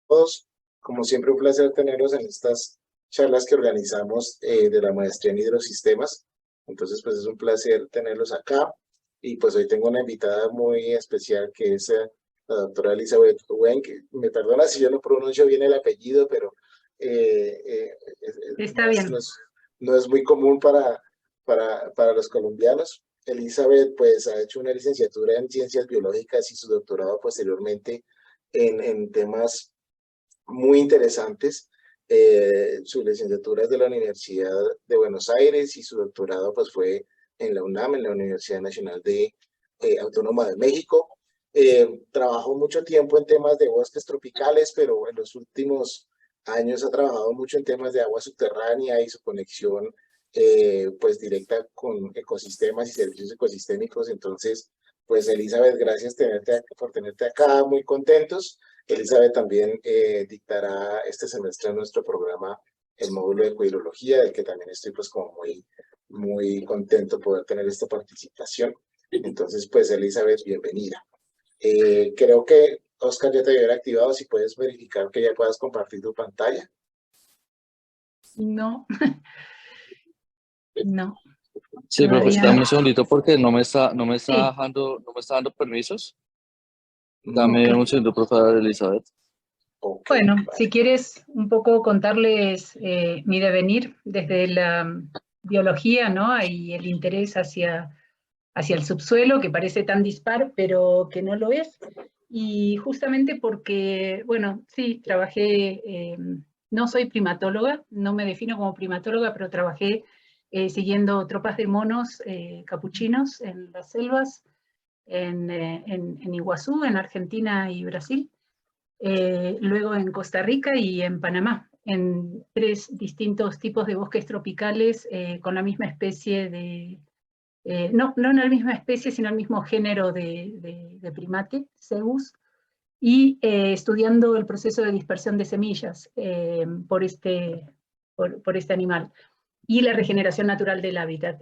Todos, como siempre, un placer tenerlos en estas charlas que organizamos de la maestría en hidrosistemas. Entonces, pues es un placer tenerlos acá. Y pues hoy tengo una invitada muy especial que es la doctora Elizabeth Wen, que me perdona si yo no pronuncio bien el apellido, pero eh, eh, Está bien. no es muy común para los colombianos. Elizabeth pues ha hecho una licenciatura en ciencias biológicas y su doctorado posteriormente en temas muy interesantes. Su licenciatura es de la Universidad de Buenos Aires y su doctorado pues fue en la UNAM, en la Universidad Nacional Autónoma de México. Trabajó mucho tiempo en temas de bosques tropicales, pero en los últimos años ha trabajado mucho en temas de agua subterránea y su conexión pues directa con ecosistemas y servicios ecosistémicos. Entonces, pues Elizabeth, gracias por tenerte acá, muy contentos. Elizabeth también dictará este semestre en nuestro programa el módulo de ecohidrología, del que también estoy pues como muy contento poder tener esta participación. Entonces, pues Elizabeth, bienvenida. Creo que Oscar ya te había activado, si puedes verificar que ya puedas compartir tu pantalla. No. No. Sí, profe, Todavía dame no. un segundito porque no me está Sí. dando permisos. Dame Ok. un segundo, profe Elizabeth. Okay, Bueno, vale. si quieres un poco contarles mi devenir desde la biología, ¿no? Y el interés hacia el subsuelo, que parece tan dispar, pero que no lo es. Y justamente porque, bueno, sí, trabajé, no soy primatóloga, no me defino como primatóloga, pero trabajé siguiendo tropas de monos capuchinos en las selvas, en Iguazú, en Argentina y Brasil. Luego en Costa Rica y en Panamá, en 3 distintos tipos de bosques tropicales con la misma especie de, no en la misma especie, sino el mismo género de primate, Zeus, y estudiando el proceso de dispersión de semillas por este animal y la regeneración natural del hábitat.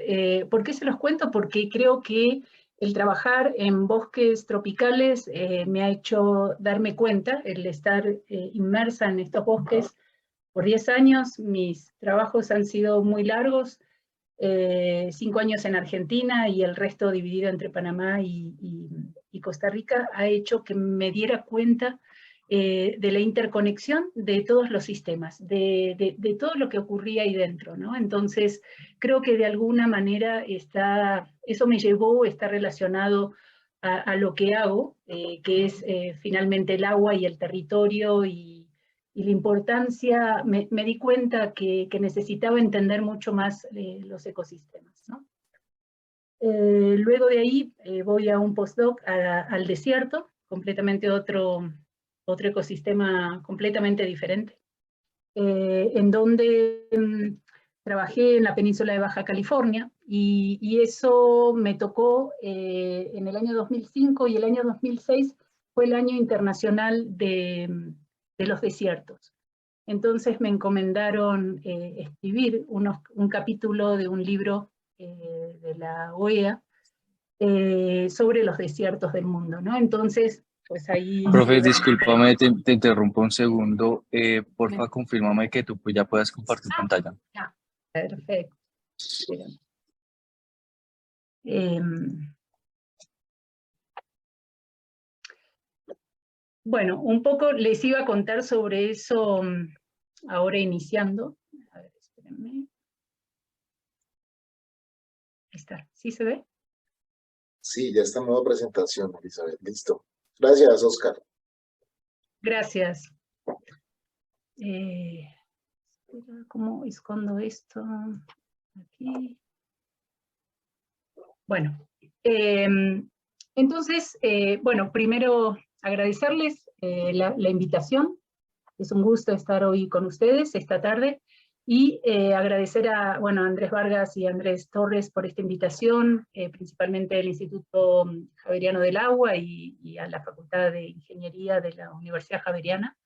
¿Por qué se los cuento? Porque creo que el trabajar en bosques tropicales me ha hecho darme cuenta, el estar inmersa en estos bosques por 10 años, mis trabajos han sido muy largos, 5 años en Argentina y el resto dividido entre Panamá y Costa Rica, ha hecho que me diera cuenta de la interconexión de todos los sistemas, de todo lo que ocurría ahí dentro, ¿no? Entonces, creo que de alguna manera eso me llevó, está relacionado a lo que hago, que es finalmente el agua y el territorio y la importancia, me di cuenta que necesitaba entender mucho más los ecosistemas, ¿no? Luego de ahí voy a un postdoc al desierto, completamente otro ecosistema completamente diferente, en donde trabajé en la península de Baja California y eso me tocó en el año 2005 y el año 2006 fue el año internacional de los desiertos. Entonces me encomendaron escribir un capítulo de un libro de la OEA sobre los desiertos del mundo, ¿no? Entonces, pues ahí... Profe, discúlpame, te interrumpo un segundo. Porfa, confírmame que tú ya puedas compartir pantalla. Ya, perfecto. Bueno, un poco les iba a contar sobre eso ahora iniciando. A ver, espérenme. Ahí está, ¿sí se ve? Sí, ya está en nueva presentación, Elizabeth. Listo. Gracias, Oscar. Gracias. ¿Cómo escondo esto? Aquí. Bueno, entonces, bueno, primero agradecerles la invitación. Es un gusto estar hoy con ustedes esta tarde y agradecer a Andrés Vargas y Andrés Torres por esta invitación, principalmente del Instituto Javeriano del Agua y a la Facultad de Ingeniería de la Universidad Javeriana.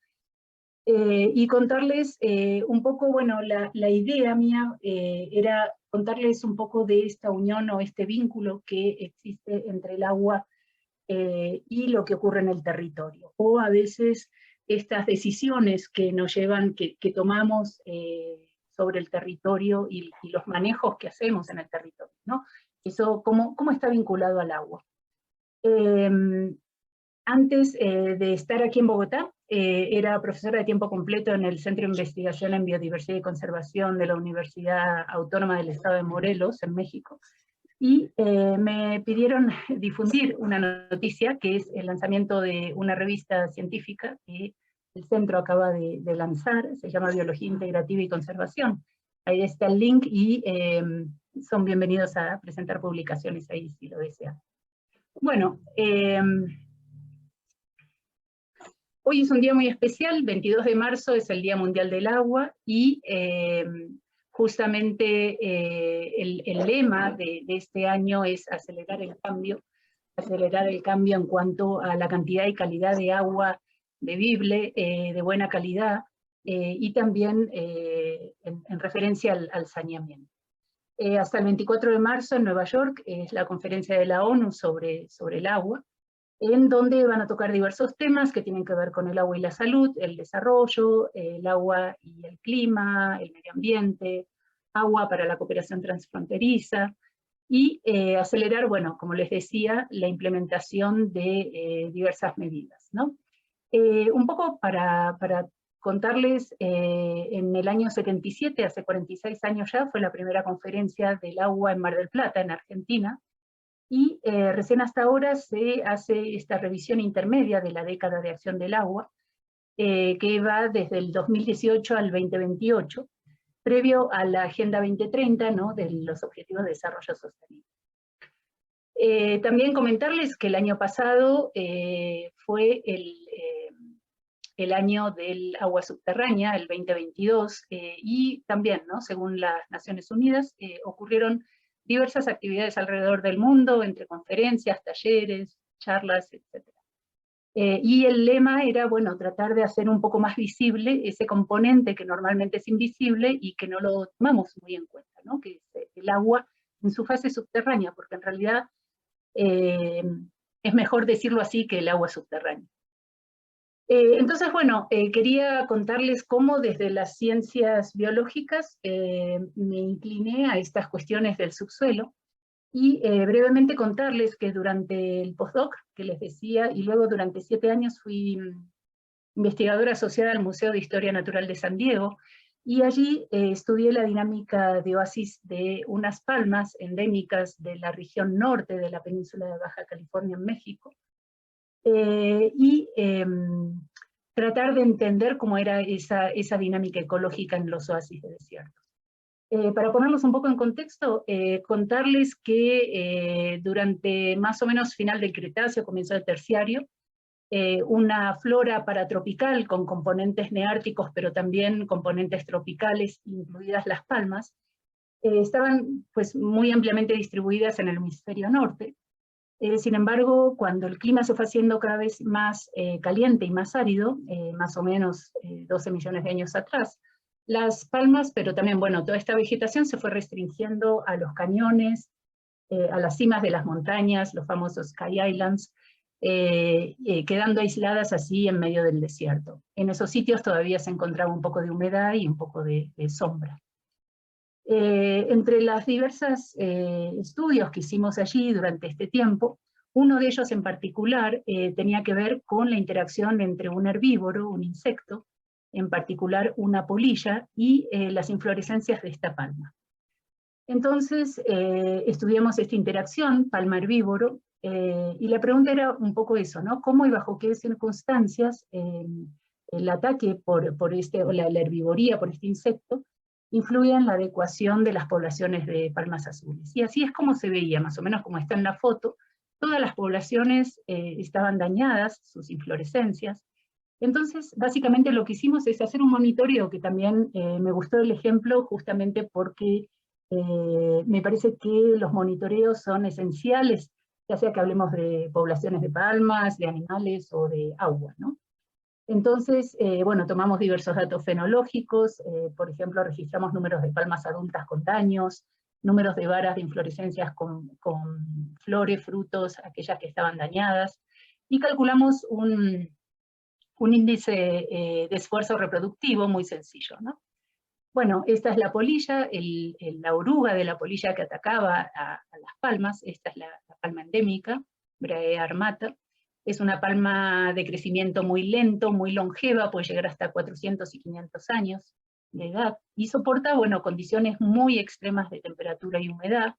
Y contarles un poco, bueno, la idea mía era contarles un poco de esta unión o este vínculo que existe entre el agua y lo que ocurre en el territorio, o a veces estas decisiones que nos llevan, que tomamos sobre el territorio y los manejos que hacemos en el territorio, ¿no? Eso, ¿cómo está vinculado al agua? Antes de estar aquí en Bogotá, era profesora de tiempo completo en el Centro de Investigación en Biodiversidad y Conservación de la Universidad Autónoma del Estado de Morelos, en México, y me pidieron difundir una noticia, que es el lanzamiento de una revista científica que el centro acaba de lanzar, se llama Biología Integrativa y Conservación. Ahí está el link y son bienvenidos a presentar publicaciones ahí si lo desean. Bueno, hoy es un día muy especial, 22 de marzo es el Día Mundial del Agua, y justamente el lema de este año es acelerar el cambio en cuanto a la cantidad y calidad de agua bebible, de buena calidad, y también en referencia al saneamiento. Hasta el 24 de marzo en Nueva York es la conferencia de la ONU sobre el agua, en donde van a tocar diversos temas que tienen que ver con el agua y la salud, el desarrollo, el agua y el clima, el medio ambiente, agua para la cooperación transfronteriza, y acelerar, bueno, como les decía, la implementación de diversas medidas, ¿no? Un poco para contarles, en el año 77, hace 46 años ya, fue la primera conferencia del agua en Mar del Plata, en Argentina, y recién hasta ahora se hace esta revisión intermedia de la década de acción del agua, que va desde el 2018 al 2028, previo a la Agenda 2030, ¿no?, de los Objetivos de Desarrollo Sostenible. También comentarles que el año pasado fue el año del agua subterránea, el 2022, y también, ¿no?, según las Naciones Unidas, ocurrieron diversas actividades alrededor del mundo, entre conferencias, talleres, charlas, etc. Y el lema era, bueno, tratar de hacer un poco más visible ese componente que normalmente es invisible y que no lo tomamos muy en cuenta, ¿no?, que es el agua en su fase subterránea, porque en realidad es mejor decirlo así, que el agua subterránea. Entonces, bueno, quería contarles cómo desde las ciencias biológicas me incliné a estas cuestiones del subsuelo, y brevemente contarles que durante el postdoc, que les decía, y luego durante 7 años fui investigadora asociada al Museo de Historia Natural de San Diego, y allí estudié la dinámica de oasis de unas palmas endémicas de la región norte de la península de Baja California en México, y tratar de entender cómo era esa dinámica ecológica en los oasis de desierto. Para ponerlos un poco en contexto, contarles que durante más o menos final del Cretáceo, comienzo del Terciario, una flora paratropical con componentes neárticos, pero también componentes tropicales, incluidas las palmas, estaban pues muy ampliamente distribuidas en el hemisferio norte. Sin embargo, cuando el clima se fue haciendo cada vez más caliente y más árido, más o menos 12 millones de años atrás, las palmas, pero también, bueno, toda esta vegetación se fue restringiendo a los cañones, a las cimas de las montañas, los famosos Sky Islands, quedando aisladas así en medio del desierto. En esos sitios todavía se encontraba un poco de humedad y un poco de sombra. Entre los diversos estudios que hicimos allí durante este tiempo, uno de ellos en particular tenía que ver con la interacción entre un herbívoro, un insecto, en particular una polilla, y las inflorescencias de esta palma. Entonces estudiamos esta interacción palma-herbívoro, y la pregunta era un poco eso, ¿no? ¿Cómo y bajo qué circunstancias el ataque o la herbivoría por este insecto influye en la adecuación de las poblaciones de palmas azules? Y así es como se veía, más o menos como está en la foto. Todas las poblaciones estaban dañadas, sus inflorescencias. Entonces, básicamente lo que hicimos es hacer un monitoreo, que también me gustó el ejemplo justamente porque me parece que los monitoreos son esenciales, ya sea que hablemos de poblaciones de palmas, de animales o de agua, ¿no? Entonces, bueno, tomamos diversos datos fenológicos, por ejemplo, registramos números de palmas adultas con daños, números de varas de inflorescencias con flores, frutos, aquellas que estaban dañadas, y calculamos un un índice de esfuerzo reproductivo muy sencillo, ¿no? Bueno, esta es la polilla, la oruga de la polilla que atacaba a las palmas. Esta es la palma endémica, Brahea armata. Es una palma de crecimiento muy lento, muy longeva, puede llegar hasta 400 y 500 años de edad, y soporta, bueno, condiciones muy extremas de temperatura y humedad.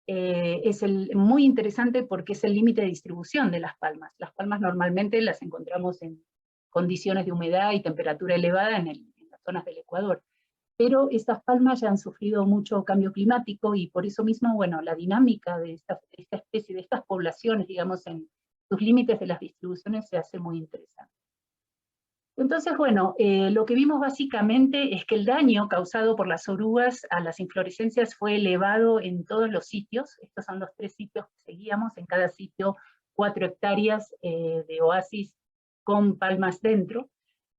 Es muy interesante porque es el límite de distribución de las palmas. Las palmas normalmente las encontramos en condiciones de humedad y temperatura elevada en las zonas del Ecuador. Pero estas palmas ya han sufrido mucho cambio climático, y por eso mismo, bueno, la dinámica de esta especie, de estas poblaciones, digamos, en sus límites de las distribuciones, se hace muy interesante. Entonces, bueno, lo que vimos básicamente es que el daño causado por las orugas a las inflorescencias fue elevado en todos los sitios. Estos son los 3 sitios que seguíamos, en cada sitio 4 hectáreas de oasis con palmas dentro.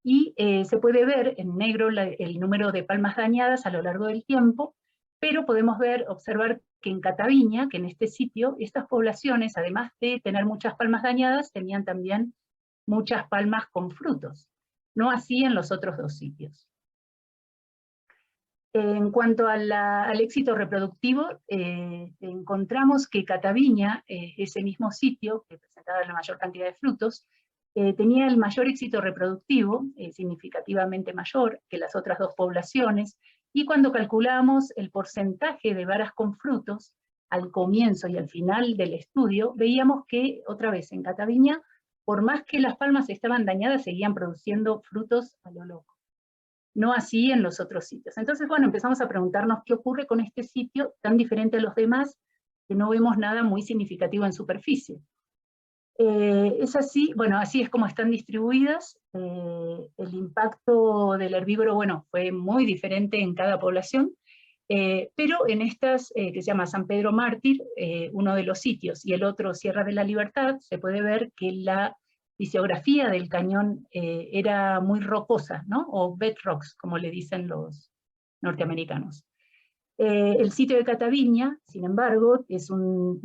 Y se puede ver en negro el número de palmas dañadas a lo largo del tiempo, pero podemos observar que en Cataviña, que en este sitio, estas poblaciones, además de tener muchas palmas dañadas, tenían también muchas palmas con frutos. No así en los otros 2 sitios. En cuanto al éxito reproductivo, encontramos que Cataviña, ese mismo sitio que presentaba la mayor cantidad de frutos, tenía el mayor éxito reproductivo, significativamente mayor que las otras 2 poblaciones, y cuando calculamos el porcentaje de varas con frutos, al comienzo y al final del estudio, veíamos que, otra vez en Cataviña, por más que las palmas estaban dañadas, seguían produciendo frutos a lo loco. No así en los otros sitios. Entonces, bueno, empezamos a preguntarnos qué ocurre con este sitio tan diferente a los demás, que no vemos nada muy significativo en superficie. Es así, bueno, así es como están distribuidas. El impacto del herbívoro, bueno, fue muy diferente en cada población, pero en estas, que se llama San Pedro Mártir, uno de los sitios, y el otro Sierra de la Libertad, se puede ver que la fisiografía del cañón era muy rocosa, ¿no? O bedrocks, como le dicen los norteamericanos. El sitio de Cataviña, sin embargo, es un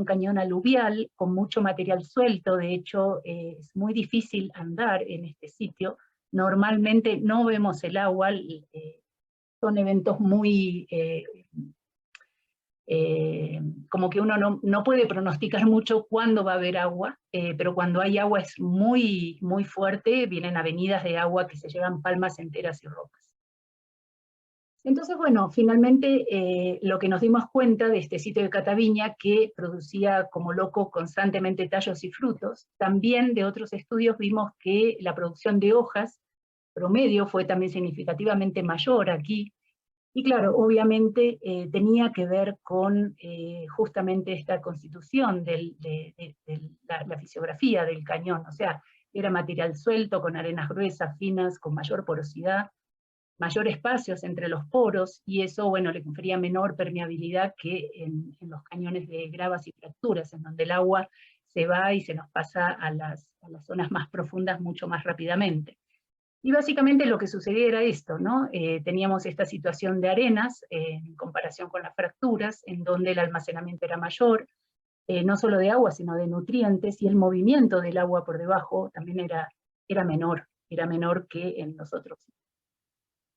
cañón aluvial con mucho material suelto. De hecho, es muy difícil andar en este sitio. Normalmente no vemos el agua, son eventos muy, como que uno no puede pronosticar mucho cuándo va a haber agua, pero cuando hay agua es muy, muy fuerte, vienen avenidas de agua que se llevan palmas enteras y rocas. Entonces, bueno, finalmente lo que nos dimos cuenta de este sitio de Cataviña, que producía como loco constantemente tallos y frutos, también de otros estudios vimos que la producción de hojas promedio fue también significativamente mayor aquí, y claro, obviamente tenía que ver con justamente esta constitución de la fisiografía del cañón, o sea, era material suelto, con arenas gruesas, finas, con mayor porosidad, mayor espacios entre los poros, y eso, bueno, le confería menor permeabilidad que en los cañones de gravas y fracturas, en donde el agua se va y se nos pasa a las zonas más profundas mucho más rápidamente. Y básicamente lo que sucedía era esto, ¿no? Teníamos esta situación de arenas, en comparación con las fracturas, en donde el almacenamiento era mayor, no solo de agua, sino de nutrientes, y el movimiento del agua por debajo también era menor que en los otros.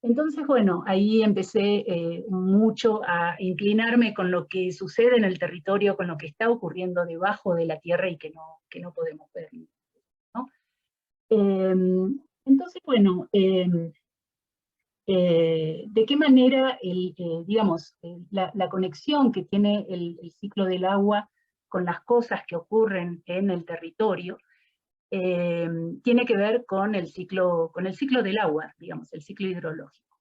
Entonces, bueno, ahí empecé mucho a inclinarme con lo que sucede en el territorio, con lo que está ocurriendo debajo de la tierra y que no podemos ver, ¿no? Entonces, bueno, ¿de qué manera, digamos, la conexión que tiene el ciclo del agua con las cosas que ocurren en el territorio tiene que ver con el ciclo del agua, digamos, el ciclo hidrológico?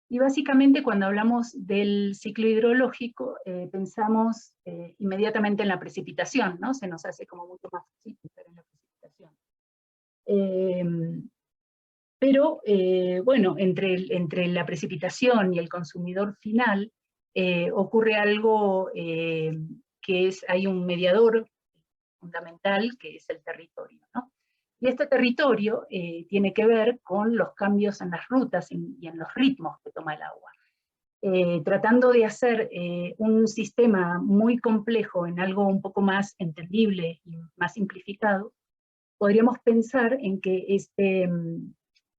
Y básicamente cuando hablamos del ciclo hidrológico, pensamos inmediatamente en la precipitación, ¿no? Se nos hace como mucho más fácil pensar en la precipitación. Pero, bueno, entre la precipitación y el consumidor final, ocurre algo hay un mediador fundamental, que es el territorio, ¿no? Y este territorio tiene que ver con los cambios en las rutas y en los ritmos que toma el agua. Tratando de hacer un sistema muy complejo en algo un poco más entendible y más simplificado, podríamos pensar en que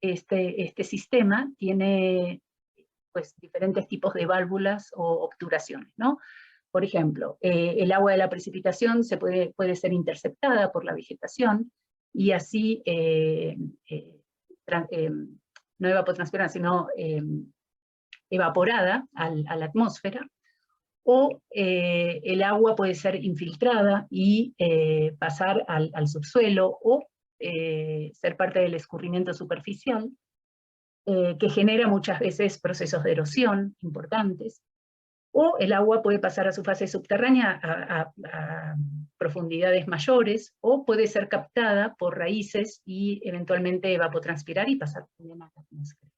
este sistema tiene pues, diferentes tipos de válvulas o obturaciones, ¿no? Por ejemplo, el agua de la precipitación puede ser interceptada por la vegetación, y así, no evapotranspirada, sino evaporada a la atmósfera, o el agua puede ser infiltrada y pasar al subsuelo, o ser parte del escurrimiento superficial, que genera muchas veces procesos de erosión importantes, o el agua puede pasar a su fase subterránea a profundidades mayores, o puede ser captada por raíces y eventualmente evapotranspirar y pasar también a la atmósfera.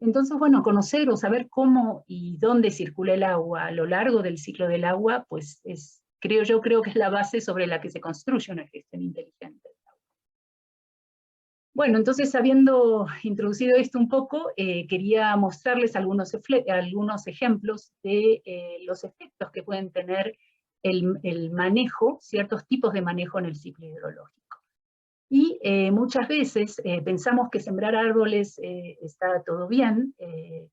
Entonces, bueno, conocer o saber cómo y dónde circula el agua a lo largo del ciclo del agua, pues creo que es la base sobre la que se construye una gestión inteligente. Bueno, entonces, habiendo introducido esto un poco, quería mostrarles algunos ejemplos de los efectos que pueden tener el manejo, ciertos tipos de manejo en el ciclo hidrológico. Y muchas veces pensamos que sembrar árboles está todo bien,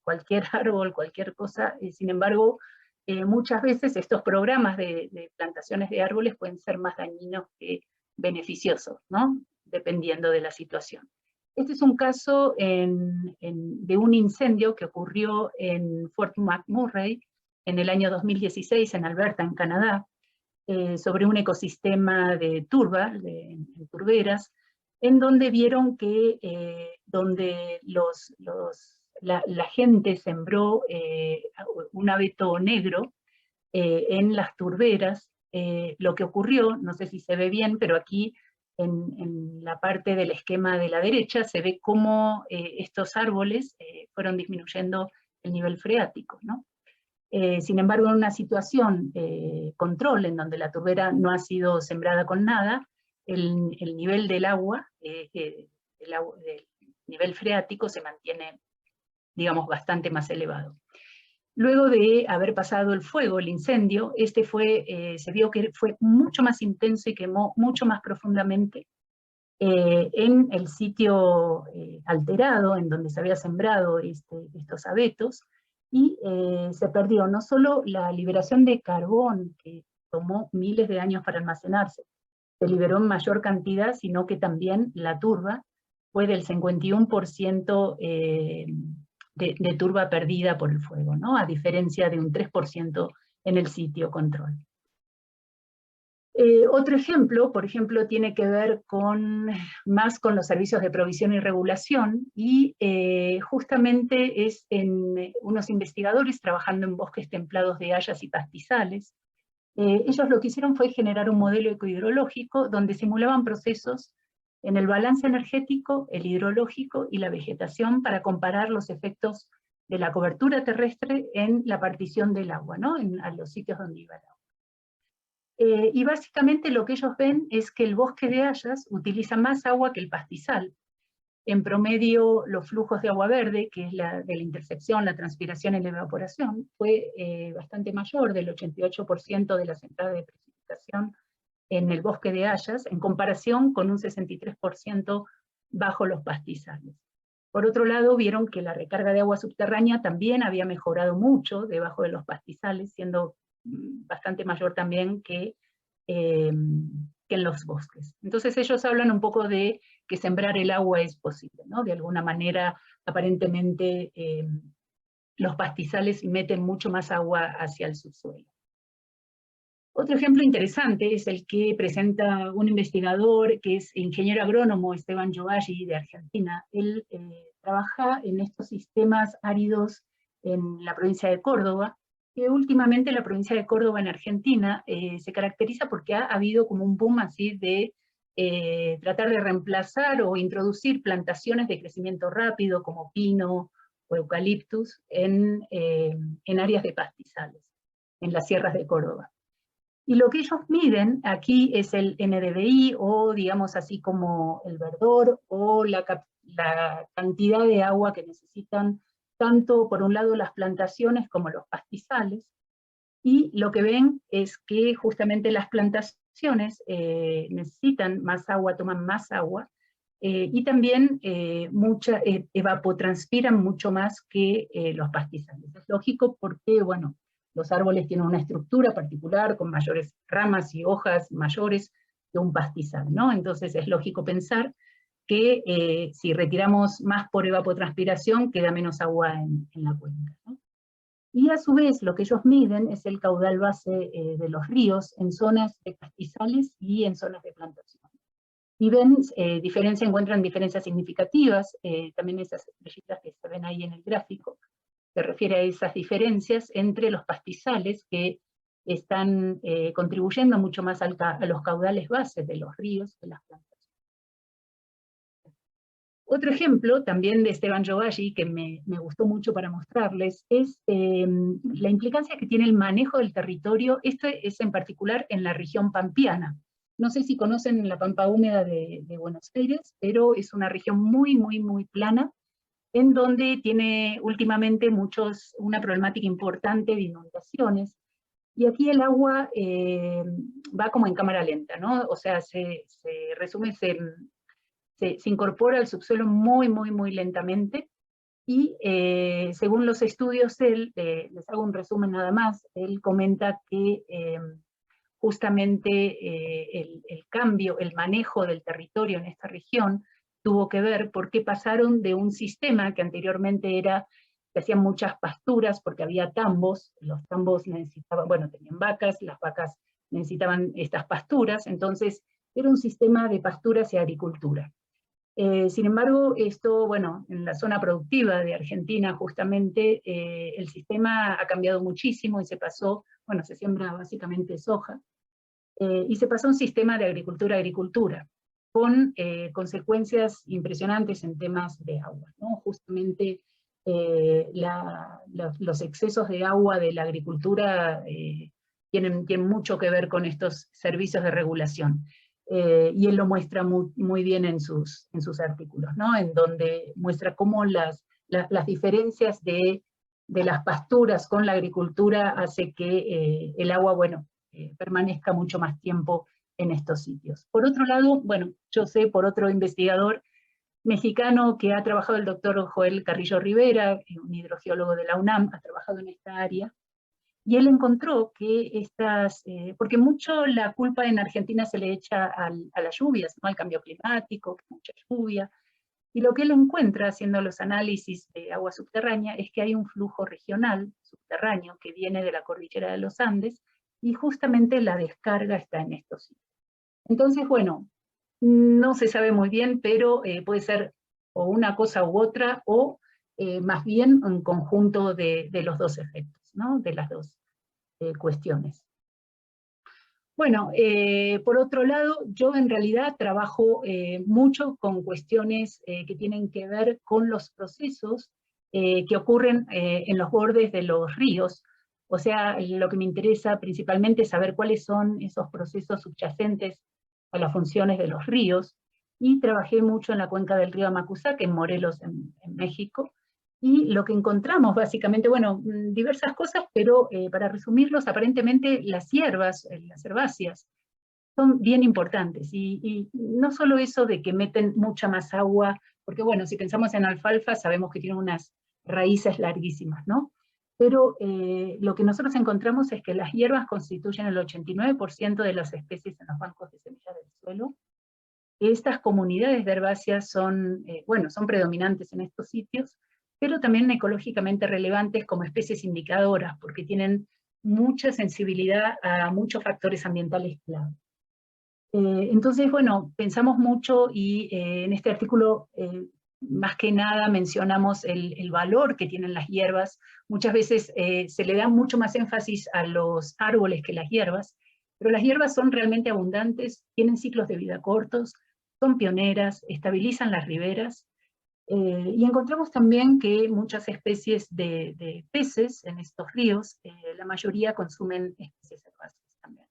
cualquier árbol, cualquier cosa, sin embargo, muchas veces estos programas de plantaciones de árboles pueden ser más dañinos que beneficiosos, ¿no? Dependiendo de la situación. Este es un caso de un incendio que ocurrió en Fort McMurray en el año 2016 en Alberta, en Canadá, sobre un ecosistema de turba, en turberas, en donde vieron que donde la gente sembró un abeto negro en las turberas, lo que ocurrió, no sé si se ve bien, pero aquí en la parte del esquema de la derecha se ve cómo estos árboles fueron disminuyendo el nivel freático, ¿no? Sin embargo, en una situación control, en donde la turbera no ha sido sembrada con nada, el nivel del agua, del nivel freático se mantiene, digamos, bastante más elevado. Luego de haber pasado el fuego, el incendio, se vio que fue mucho más intenso y quemó mucho más profundamente en el sitio alterado, en donde se había sembrado estos abetos, y se perdió no solo la liberación de carbón, que tomó miles de años para almacenarse, se liberó en mayor cantidad, sino que también la turba fue del 51% de turba perdida por el fuego, ¿no? A diferencia de un 3% en el sitio control. Otro ejemplo, por ejemplo, tiene que ver más con los servicios de provisión y regulación, y justamente es en unos investigadores trabajando en bosques templados de hayas y pastizales. Ellos lo que hicieron fue generar un modelo ecohidrológico donde simulaban procesos en el balance energético, el hidrológico y la vegetación, para comparar los efectos de la cobertura terrestre en la partición del agua, ¿no? A los sitios donde iba el agua. Y básicamente lo que ellos ven es que el bosque de hayas utiliza más agua que el pastizal. En promedio, los flujos de agua verde, que es de la intercepción, la transpiración y la evaporación, fue bastante mayor, del 88% de las entradas de precipitación en el bosque de hayas, en comparación con un 63% bajo los pastizales. Por otro lado, vieron que la recarga de agua subterránea también había mejorado mucho debajo de los pastizales, siendo bastante mayor también que en los bosques. Entonces ellos hablan un poco de que sembrar el agua es posible, ¿no? De alguna manera, aparentemente, los pastizales meten mucho más agua hacia el subsuelo. Otro ejemplo interesante es el que presenta un investigador que es ingeniero agrónomo, Esteban Joaggi, de Argentina. Él trabaja en estos sistemas áridos en la provincia de Córdoba, que últimamente la provincia de Córdoba en Argentina se caracteriza porque ha habido como un boom así de tratar de reemplazar o introducir plantaciones de crecimiento rápido como pino o eucaliptus en áreas de pastizales, en las sierras de Córdoba. Y lo que ellos miden aquí es el NDVI, o digamos así como el verdor, o la cantidad de agua que necesitan tanto por un lado las plantaciones como los pastizales, Y lo que ven es que justamente las plantaciones necesitan más agua, toman más agua, y también evapotranspiran mucho más que los pastizales. Es lógico porque, bueno, los árboles tienen una estructura particular, con mayores ramas y hojas mayores que un pastizal, ¿no? Entonces es lógico pensar que si retiramos más por evapotranspiración, queda menos agua en la cuenca, ¿no? Y a su vez lo que ellos miden es el caudal base de los ríos en zonas de pastizales y en zonas de plantación. Y ven encuentran diferencias significativas, también esas estrellitas que se ven ahí en el gráfico, se refiere a esas diferencias entre los pastizales que están contribuyendo mucho más a los caudales bases de los ríos que las plantas. Otro ejemplo, también de Esteban Giovalli, que me gustó mucho para mostrarles, es la implicancia que tiene el manejo del territorio. Este es en particular en la región pampeana. No sé si conocen la pampa húmeda de Buenos Aires, pero es una región muy, muy, muy plana, en donde tiene últimamente una problemática importante de inundaciones. Y aquí el agua va como en cámara lenta, ¿no? O sea, se resume, se incorpora al subsuelo muy, muy, muy lentamente, y según los estudios, les hago un resumen nada más, él comenta que justamente el cambio, el manejo del territorio en esta región tuvo que ver porque pasaron de un sistema que anteriormente se hacían muchas pasturas porque había tambos, los tambos necesitaban, bueno, tenían vacas, las vacas necesitaban estas pasturas, entonces era un sistema de pasturas y agricultura. Sin embargo, esto, bueno, en la zona productiva de Argentina justamente, el sistema ha cambiado muchísimo y se pasó, bueno, se siembra básicamente soja, y se pasó a un sistema de agricultura, con consecuencias impresionantes en temas de agua, ¿no? Justamente los excesos de agua de la agricultura tienen mucho que ver con estos servicios de regulación. Y él lo muestra muy bien en sus artículos, ¿no? En donde muestra cómo las diferencias de las pasturas con la agricultura hace que el agua, bueno, permanezca mucho más tiempo en estos sitios. Por otro lado, bueno, yo sé por otro investigador mexicano que ha trabajado, el doctor Joel Carrillo Rivera, un hidrogeólogo de la UNAM, ha trabajado en esta área, y él encontró que porque mucho la culpa en Argentina se le echa a las lluvias, ¿no? Al cambio climático, mucha lluvia, y lo que él encuentra haciendo los análisis de agua subterránea es que hay un flujo regional subterráneo que viene de la cordillera de los Andes, y justamente la descarga está en estos sitios. Entonces, bueno, no se sabe muy bien, pero puede ser o una cosa u otra, o más bien un conjunto de los dos efectos, ¿no? De las dos cuestiones. Bueno, por otro lado, yo en realidad trabajo mucho con cuestiones que tienen que ver con los procesos que ocurren en los bordes de los ríos. O sea, lo que me interesa principalmente es saber cuáles son esos procesos subyacentes a las funciones de los ríos, y trabajé mucho en la cuenca del río Amacuzac, en Morelos, en México, y lo que encontramos básicamente, bueno, diversas cosas, pero para resumirlos, aparentemente las hierbas, las herbáceas, son bien importantes, y no solo eso de que meten mucha más agua, porque bueno, si pensamos en alfalfa, sabemos que tiene unas raíces larguísimas, ¿no? Pero lo que nosotros encontramos es que las hierbas constituyen el 89% de las especies en los bancos de semillas del suelo. Estas comunidades de herbáceas son, bueno, son predominantes en estos sitios, pero también ecológicamente relevantes como especies indicadoras, porque tienen mucha sensibilidad a muchos factores ambientales clave. Entonces, bueno, pensamos mucho, y en este artículo más que nada mencionamos el valor que tienen las hierbas. Muchas veces se le da mucho más énfasis a los árboles que las hierbas, pero las hierbas son realmente abundantes, tienen ciclos de vida cortos, son pioneras, estabilizan las riberas, y encontramos también que muchas especies de peces en estos ríos, la mayoría consumen especies herbáceas también.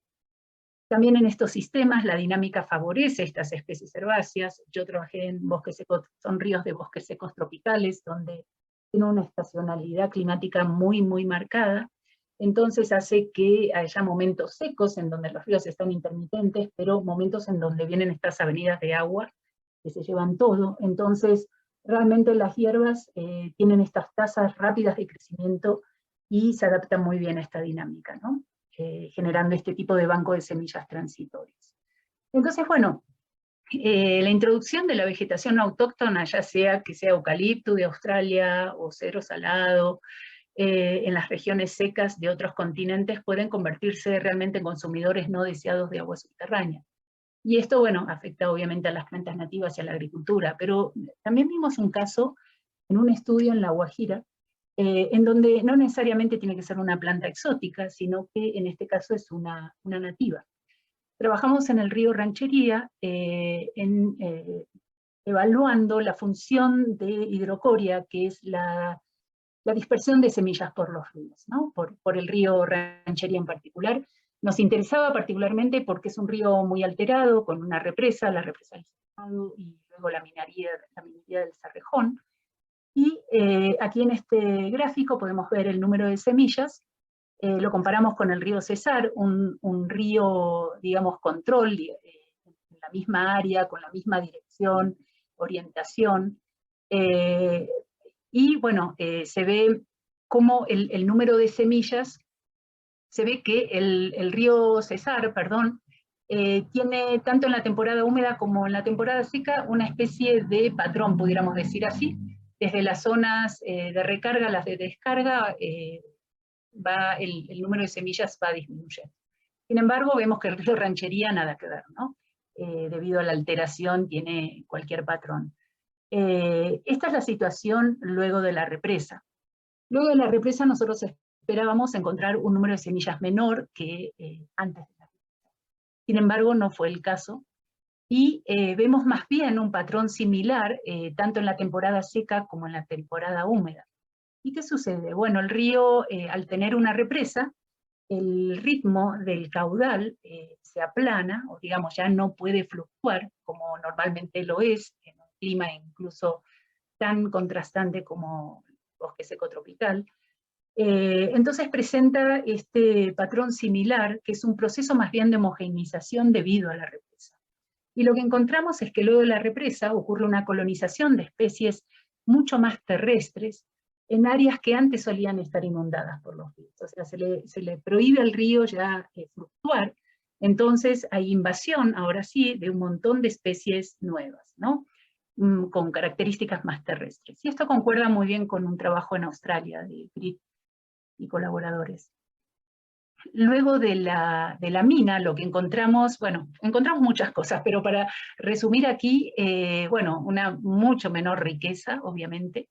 También en estos sistemas la dinámica favorece estas especies herbáceas. Yo trabajé en bosques secos, son ríos de bosques secos tropicales, donde tienen una estacionalidad climática muy, muy marcada, entonces hace que haya momentos secos en donde los ríos están intermitentes, pero momentos en donde vienen estas avenidas de agua que se llevan todo. Entonces, realmente las hierbas tienen estas tasas rápidas de crecimiento y se adaptan muy bien a esta dinámica, ¿no? Generando este tipo de banco de semillas transitorias. Entonces, bueno, la introducción de la vegetación autóctona, ya sea que sea eucalipto de Australia o cedro salado, en las regiones secas de otros continentes pueden convertirse realmente en consumidores no deseados de agua subterránea. Y esto, bueno, afecta obviamente a las plantas nativas y a la agricultura, pero también vimos un caso en un estudio en La Guajira, en donde no necesariamente tiene que ser una planta exótica, sino que en este caso es una nativa. Trabajamos en el río Ranchería evaluando la función de hidrocoria, que es la dispersión de semillas por los ríos, ¿no? por el río Ranchería en particular. Nos interesaba particularmente porque es un río muy alterado, con una represa, la represa del Cerrado, y luego la minería del Cerrejón. Y aquí en este gráfico podemos ver el número de semillas, lo comparamos con el río Cesar, un río, digamos, control, en la misma área, con la misma dirección, orientación, y bueno, se ve cómo el número de semillas, se ve que el río Cesar, perdón, tiene tanto en la temporada húmeda como en la temporada seca una especie de patrón, pudiéramos decir así. Desde las zonas de recarga a las de descarga, el número de semillas va disminuyendo. Sin embargo, vemos que el río Ranchería nada que ver, ¿no? Debido a la alteración tiene cualquier patrón. Esta es la situación luego de la represa. Luego de la represa nosotros esperábamos encontrar un número de semillas menor que antes de la represa. Sin embargo, no fue el caso. Y vemos más bien un patrón similar, tanto en la temporada seca como en la temporada húmeda. ¿Y qué sucede? Bueno, el río, al tener una represa, el ritmo del caudal se aplana, o digamos ya no puede fluctuar como normalmente lo es en un clima incluso tan contrastante como bosque seco tropical. Entonces presenta este patrón similar, que es un proceso más bien de homogeneización debido a la represa. Y lo que encontramos es que luego de la represa ocurre una colonización de especies mucho más terrestres, en áreas que antes solían estar inundadas por los ríos. O sea, se le prohíbe al río ya fluctuar, entonces hay invasión, ahora sí, de un montón de especies nuevas, ¿no? Con características más terrestres. Y esto concuerda muy bien con un trabajo en Australia de Grit y colaboradores. Luego de la mina, lo que encontramos, bueno, encontramos muchas cosas, pero para resumir aquí, bueno, una mucho menor riqueza, obviamente,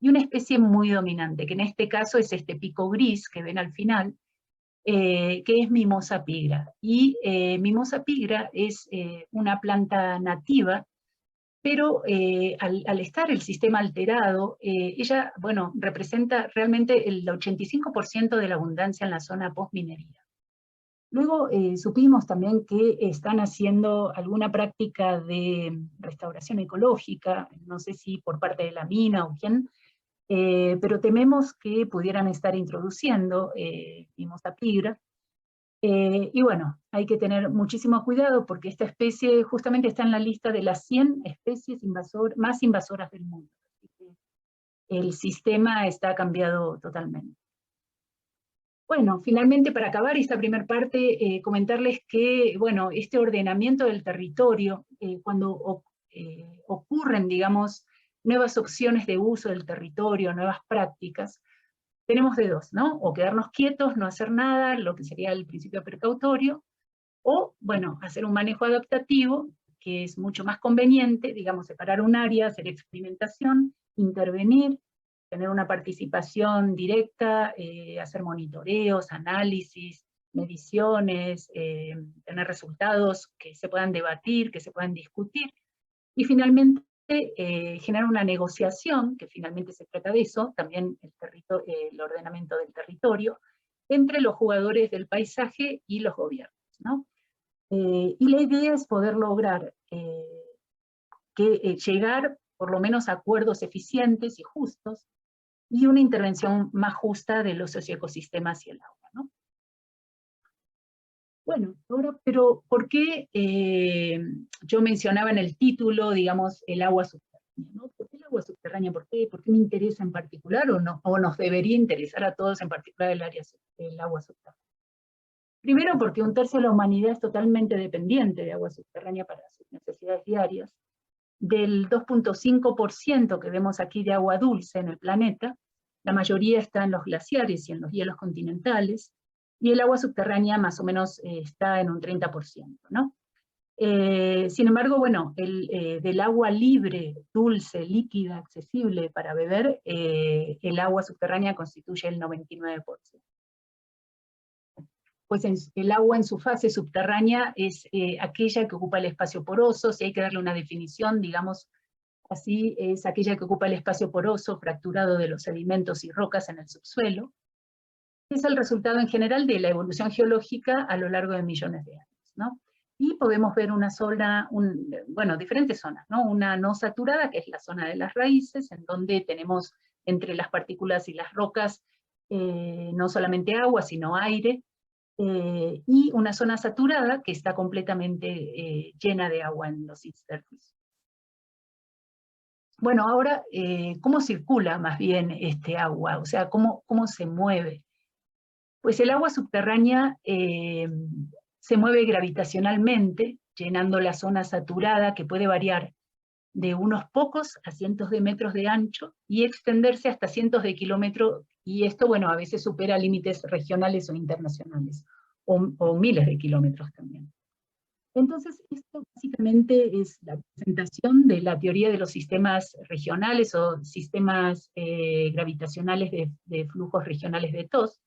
y una especie muy dominante, que en este caso es este pico gris que ven al final, que es Mimosa pigra. Y Mimosa pigra es una planta nativa, pero al estar el sistema alterado, ella, bueno, representa realmente el 85% de la abundancia en la zona postminería. Luego supimos también que están haciendo alguna práctica de restauración ecológica, no sé si por parte de la mina o quién, pero tememos que pudieran estar introduciendo Mimosa pigra. Y bueno, hay que tener muchísimo cuidado porque esta especie justamente está en la lista de las 100 especies más invasoras del mundo. Así que el sistema está cambiado totalmente. Bueno, finalmente para acabar esta primera parte, comentarles que, bueno, este ordenamiento del territorio, cuando ocurren, digamos, nuevas opciones de uso del territorio, nuevas prácticas, tenemos de dos, ¿no? O quedarnos quietos, no hacer nada, lo que sería el principio precautorio, o, bueno, hacer un manejo adaptativo, que es mucho más conveniente, digamos, separar un área, hacer experimentación, intervenir, tener una participación directa, hacer monitoreos, análisis, mediciones, tener resultados que se puedan debatir, que se puedan discutir, y finalmente generar una negociación, que finalmente se trata de eso, también el ordenamiento del territorio, entre los jugadores del paisaje y los gobiernos, ¿no? Y la idea es poder lograr llegar por lo menos a acuerdos eficientes y justos, y una intervención más justa de los socioecosistemas y el agua, ¿no? Bueno, ahora, pero ¿por qué yo mencionaba en el título, digamos, el agua subterránea, ¿no? ¿Por qué el agua subterránea? ¿Por qué me interesa en particular o no? ¿O nos debería interesar a todos en particular el agua subterránea? Primero porque 1/3 de la humanidad es totalmente dependiente de agua subterránea para sus necesidades diarias. Del 2,5% que vemos aquí de agua dulce en el planeta, la mayoría está en los glaciares y en los hielos continentales, y el agua subterránea más o menos está en un 30%, ¿no? Sin embargo, bueno, del agua libre, dulce, líquida, accesible para beber, el agua subterránea constituye el 99%. Pues el agua en su fase subterránea es aquella que ocupa el espacio poroso. Si hay que darle una definición, digamos así, es aquella que ocupa el espacio poroso fracturado de los sedimentos y rocas en el subsuelo. Es el resultado en general de la evolución geológica a lo largo de millones de años, ¿no? Y podemos ver una zona, bueno, diferentes zonas, ¿no? Una no saturada, que es la zona de las raíces, en donde tenemos entre las partículas y las rocas no solamente agua, sino aire, y una zona saturada que está completamente llena de agua en los interstices. Bueno, ahora, ¿cómo circula más bien este agua? O sea, ¿cómo se mueve? Pues el agua subterránea se mueve gravitacionalmente, llenando la zona saturada, que puede variar de unos pocos a cientos de metros de ancho y extenderse hasta cientos de kilómetros, y esto, bueno, a veces supera límites regionales o internacionales, o miles de kilómetros también. Entonces, esto básicamente es la presentación de la teoría de los sistemas regionales o sistemas gravitacionales de flujos regionales de TOS,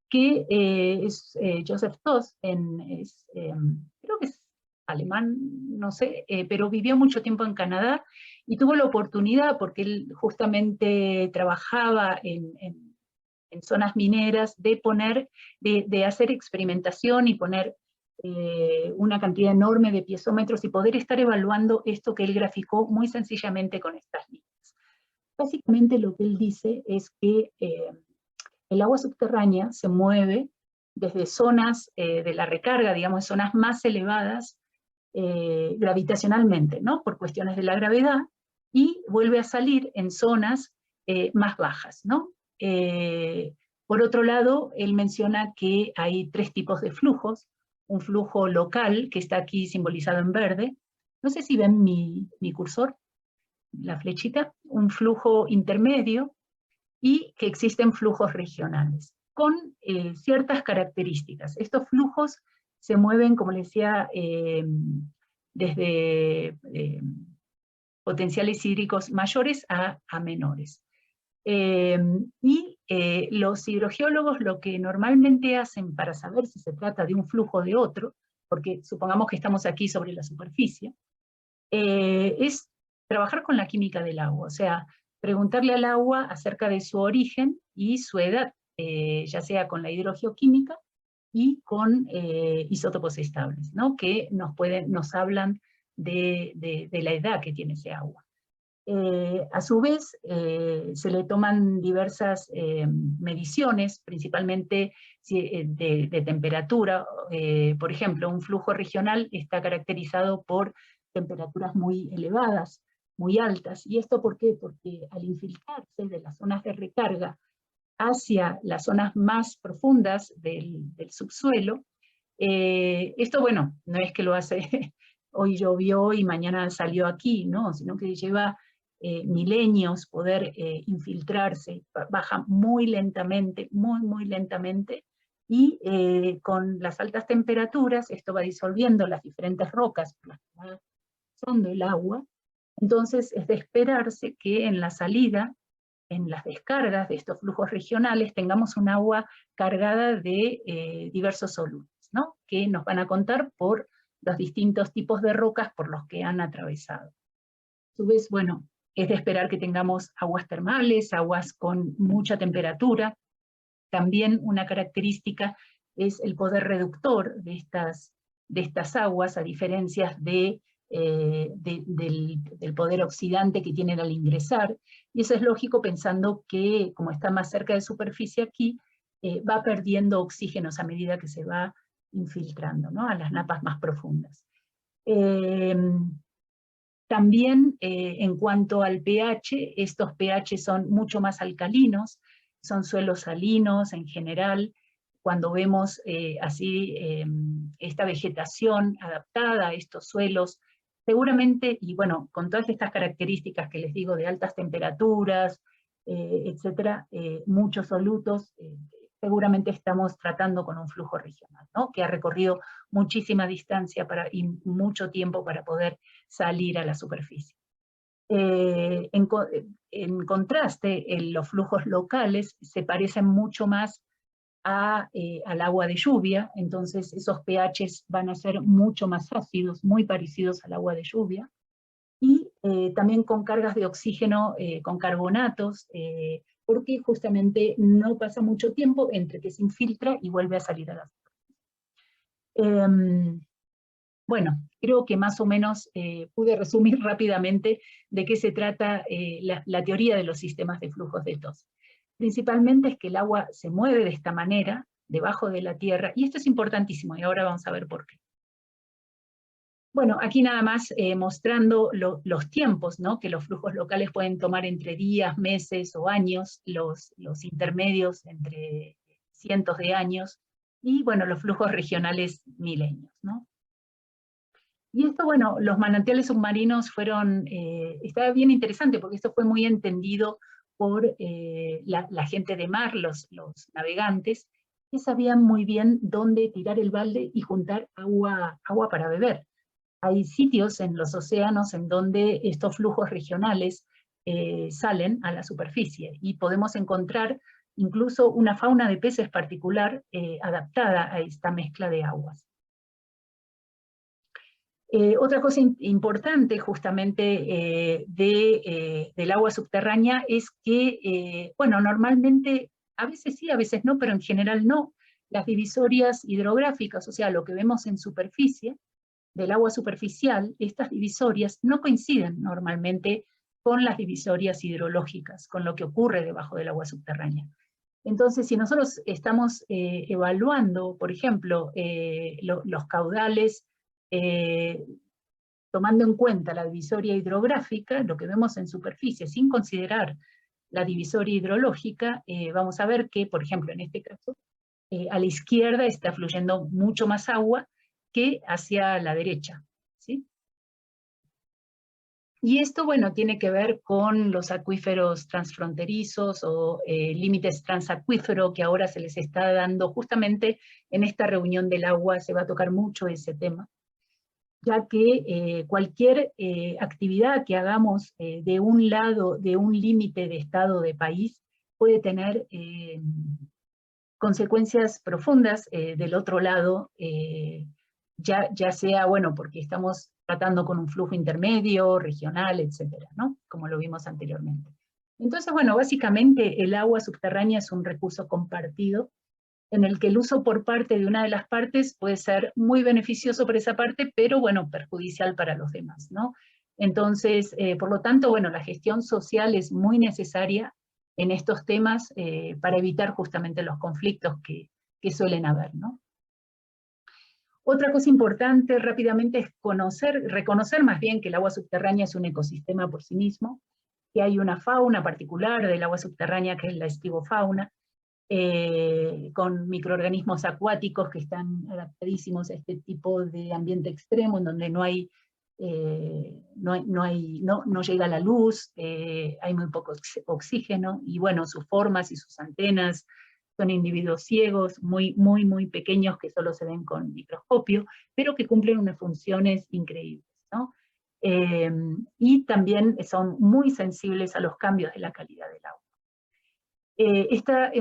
que es Joseph TOS, creo que es alemán, no sé, pero vivió mucho tiempo en Canadá y tuvo la oportunidad, porque él justamente trabajaba en zonas mineras, de hacer experimentación y poner una cantidad enorme de piezómetros y poder estar evaluando esto que él graficó muy sencillamente con estas líneas. Básicamente lo que él dice es que el agua subterránea se mueve desde zonas de la recarga, digamos, zonas más elevadas gravitacionalmente, ¿no? Por cuestiones de la gravedad, y vuelve a salir en zonas más bajas, ¿no? Por otro lado, él menciona que hay 3 tipos de flujos: un flujo local, que está aquí simbolizado en verde, no sé si ven mi cursor, la flechita, un flujo intermedio, y que existen flujos regionales, con ciertas características. Estos flujos se mueven, como les decía, desde potenciales hídricos mayores a menores. Los hidrogeólogos lo que normalmente hacen para saber si se trata de un flujo o de otro, porque supongamos que estamos aquí sobre la superficie, es trabajar con la química del agua, o sea, preguntarle al agua acerca de su origen y su edad, ya sea con la hidrogeoquímica y con isótopos estables, ¿no? Que nos hablan de la edad que tiene ese agua. A su vez, se le toman diversas mediciones, principalmente de temperatura. Por ejemplo, un flujo regional está caracterizado por temperaturas muy elevadas, muy altas. ¿Y esto por qué? Porque al infiltrarse de las zonas de recarga hacia las zonas más profundas del subsuelo, esto, bueno, no es que lo hace hoy llovió y mañana salió aquí, no, sino que lleva milenios poder infiltrarse, baja muy lentamente, muy lentamente, y con las altas temperaturas esto va disolviendo las diferentes rocas por las que va pasando el agua. Entonces es de esperarse que en la salida, en las descargas de estos flujos regionales, tengamos un agua cargada de diversos solutes, ¿no? Que nos van a contar por los distintos tipos de rocas por los que han atravesado. A su vez, bueno, es de esperar que tengamos aguas termales, aguas con mucha temperatura. También una característica es el poder reductor de estas aguas, a diferencia del poder oxidante que tienen al ingresar, y eso es lógico pensando que, como está más cerca de superficie aquí, va perdiendo oxígenos a medida que se va infiltrando, ¿no? A las napas más profundas. También en cuanto al pH, estos pH son mucho más alcalinos, son suelos salinos en general. Cuando vemos esta vegetación adaptada a estos suelos, seguramente, y bueno, con todas estas características que les digo de altas temperaturas, etcétera, muchos solutos, seguramente estamos tratando con un flujo regional, ¿no? Que ha recorrido muchísima distancia y mucho tiempo para poder salir a la superficie. En contraste, los flujos locales se parecen mucho más al agua de lluvia, entonces esos pHs van a ser mucho más ácidos, muy parecidos al agua de lluvia, y también con cargas de oxígeno, con carbonatos, porque justamente no pasa mucho tiempo entre que se infiltra y vuelve a salir a la superficie. Bueno, creo que más o menos pude resumir rápidamente de qué se trata la teoría de los sistemas de flujos de tos. Principalmente es que el agua se mueve de esta manera, debajo de la tierra, y esto es importantísimo, y ahora vamos a ver por qué. Bueno, aquí nada más mostrando los tiempos, ¿no? Que los flujos locales pueden tomar entre días, meses o años, los intermedios entre cientos de años, y bueno, los flujos regionales milenios, ¿no? Y esto, bueno, los manantiales submarinos estaba bien interesante, porque esto fue muy entendido por la gente de mar, los navegantes, que sabían muy bien dónde tirar el balde y juntar agua para beber. Hay sitios en los océanos en donde estos flujos regionales salen a la superficie, y podemos encontrar incluso una fauna de peces particular adaptada a esta mezcla de aguas. Otra cosa importante justamente del agua subterránea es que, bueno, normalmente, a veces sí, a veces no, pero en general no, las divisorias hidrográficas, o sea, lo que vemos en superficie, del agua superficial, estas divisorias no coinciden normalmente con las divisorias hidrológicas, con lo que ocurre debajo del agua subterránea. Entonces, si nosotros estamos evaluando, por ejemplo, los caudales, tomando en cuenta la divisoria hidrográfica, lo que vemos en superficie, sin considerar la divisoria hidrológica, vamos a ver que, por ejemplo, en este caso, a la izquierda está fluyendo mucho más agua que hacia la derecha, ¿sí? Y esto, bueno, tiene que ver con los acuíferos transfronterizos o límites transacuíferos que ahora se les está dando justamente en esta reunión del agua. Se va a tocar mucho ese tema, ya que cualquier actividad que hagamos de un lado, de un límite de estado de país, puede tener consecuencias profundas del otro lado, ya sea, bueno, porque estamos tratando con un flujo intermedio, regional, etcétera, ¿no? Como lo vimos anteriormente. Entonces, bueno, básicamente el agua subterránea es un recurso compartido, en el que el uso por parte de una de las partes puede ser muy beneficioso para esa parte, pero bueno, perjudicial para los demás, ¿no? Entonces, por lo tanto, bueno, la gestión social es muy necesaria en estos temas para evitar justamente los conflictos que suelen haber, ¿no? Otra cosa importante rápidamente es reconocer más bien que el agua subterránea es un ecosistema por sí mismo, que hay una fauna particular del agua subterránea que es la estigofauna, con microorganismos acuáticos que están adaptadísimos a este tipo de ambiente extremo, en donde no llega la luz, hay muy poco oxígeno, y bueno, sus formas y sus antenas son individuos ciegos, muy pequeños que solo se ven con microscopio, pero que cumplen unas funciones increíbles, ¿no? Y también son muy sensibles a los cambios de la calidad del agua.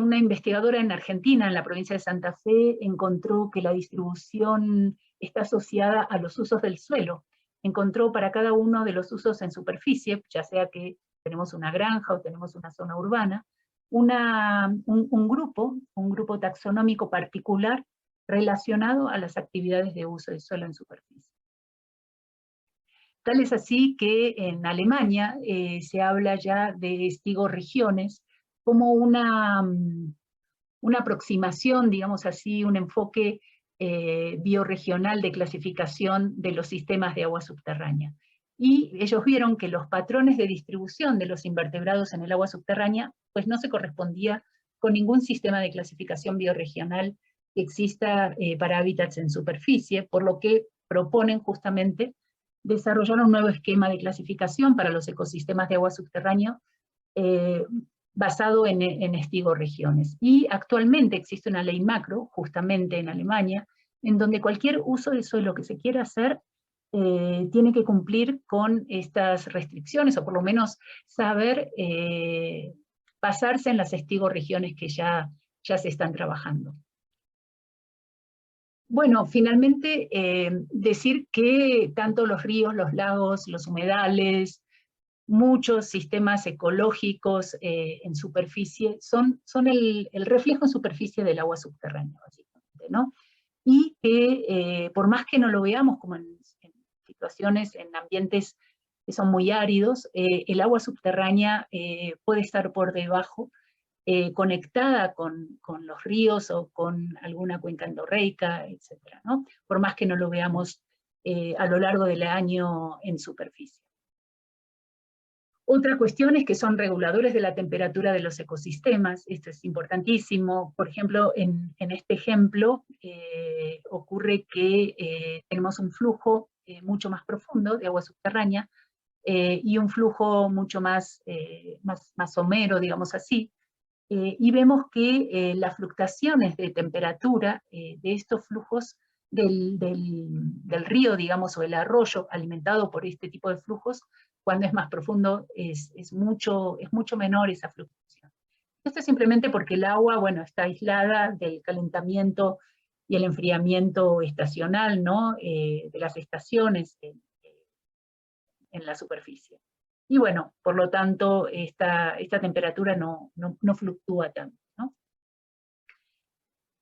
Una investigadora en Argentina, en la provincia de Santa Fe, encontró que la distribución está asociada a los usos del suelo. Encontró para cada uno de los usos en superficie, ya sea que tenemos una granja o tenemos una zona urbana, un grupo taxonómico particular relacionado a las actividades de uso del suelo en superficie. Tal es así que en Alemania se habla ya de estigoregiones como una aproximación, digamos así, un enfoque bioregional de clasificación de los sistemas de agua subterránea. Y ellos vieron que los patrones de distribución de los invertebrados en el agua subterránea pues no se correspondía con ningún sistema de clasificación bioregional que exista para hábitats en superficie, por lo que proponen justamente desarrollar un nuevo esquema de clasificación para los ecosistemas de agua subterránea basado en estigoregiones. Y actualmente existe una ley macro, justamente en Alemania, en donde cualquier uso de suelo que se quiera hacer tiene que cumplir con estas restricciones, o por lo menos saber basarse en las estigoregiones que ya se están trabajando. Bueno, finalmente decir que tanto los ríos, los lagos, los humedales, muchos sistemas ecológicos en superficie son el reflejo en superficie del agua subterránea, básicamente, ¿no? Y que por más que no lo veamos como en situaciones, en ambientes que son muy áridos, el agua subterránea puede estar por debajo, conectada con los ríos o con alguna cuenca endorreica, etc., ¿no? Por más que no lo veamos a lo largo del año en superficie. Otra cuestión es que son reguladores de la temperatura de los ecosistemas. Esto es importantísimo. Por ejemplo, en este ejemplo ocurre que tenemos un flujo mucho más profundo de agua subterránea y un flujo mucho más somero, digamos así, y vemos que las fluctuaciones de temperatura de estos flujos del río, digamos, o el arroyo alimentado por este tipo de flujos, cuando es más profundo es mucho menor esa fluctuación. Esto es simplemente porque el agua, bueno, está aislada del calentamiento y el enfriamiento estacional, ¿no? De las estaciones en la superficie. Y bueno, por lo tanto, esta temperatura no fluctúa tanto, ¿no?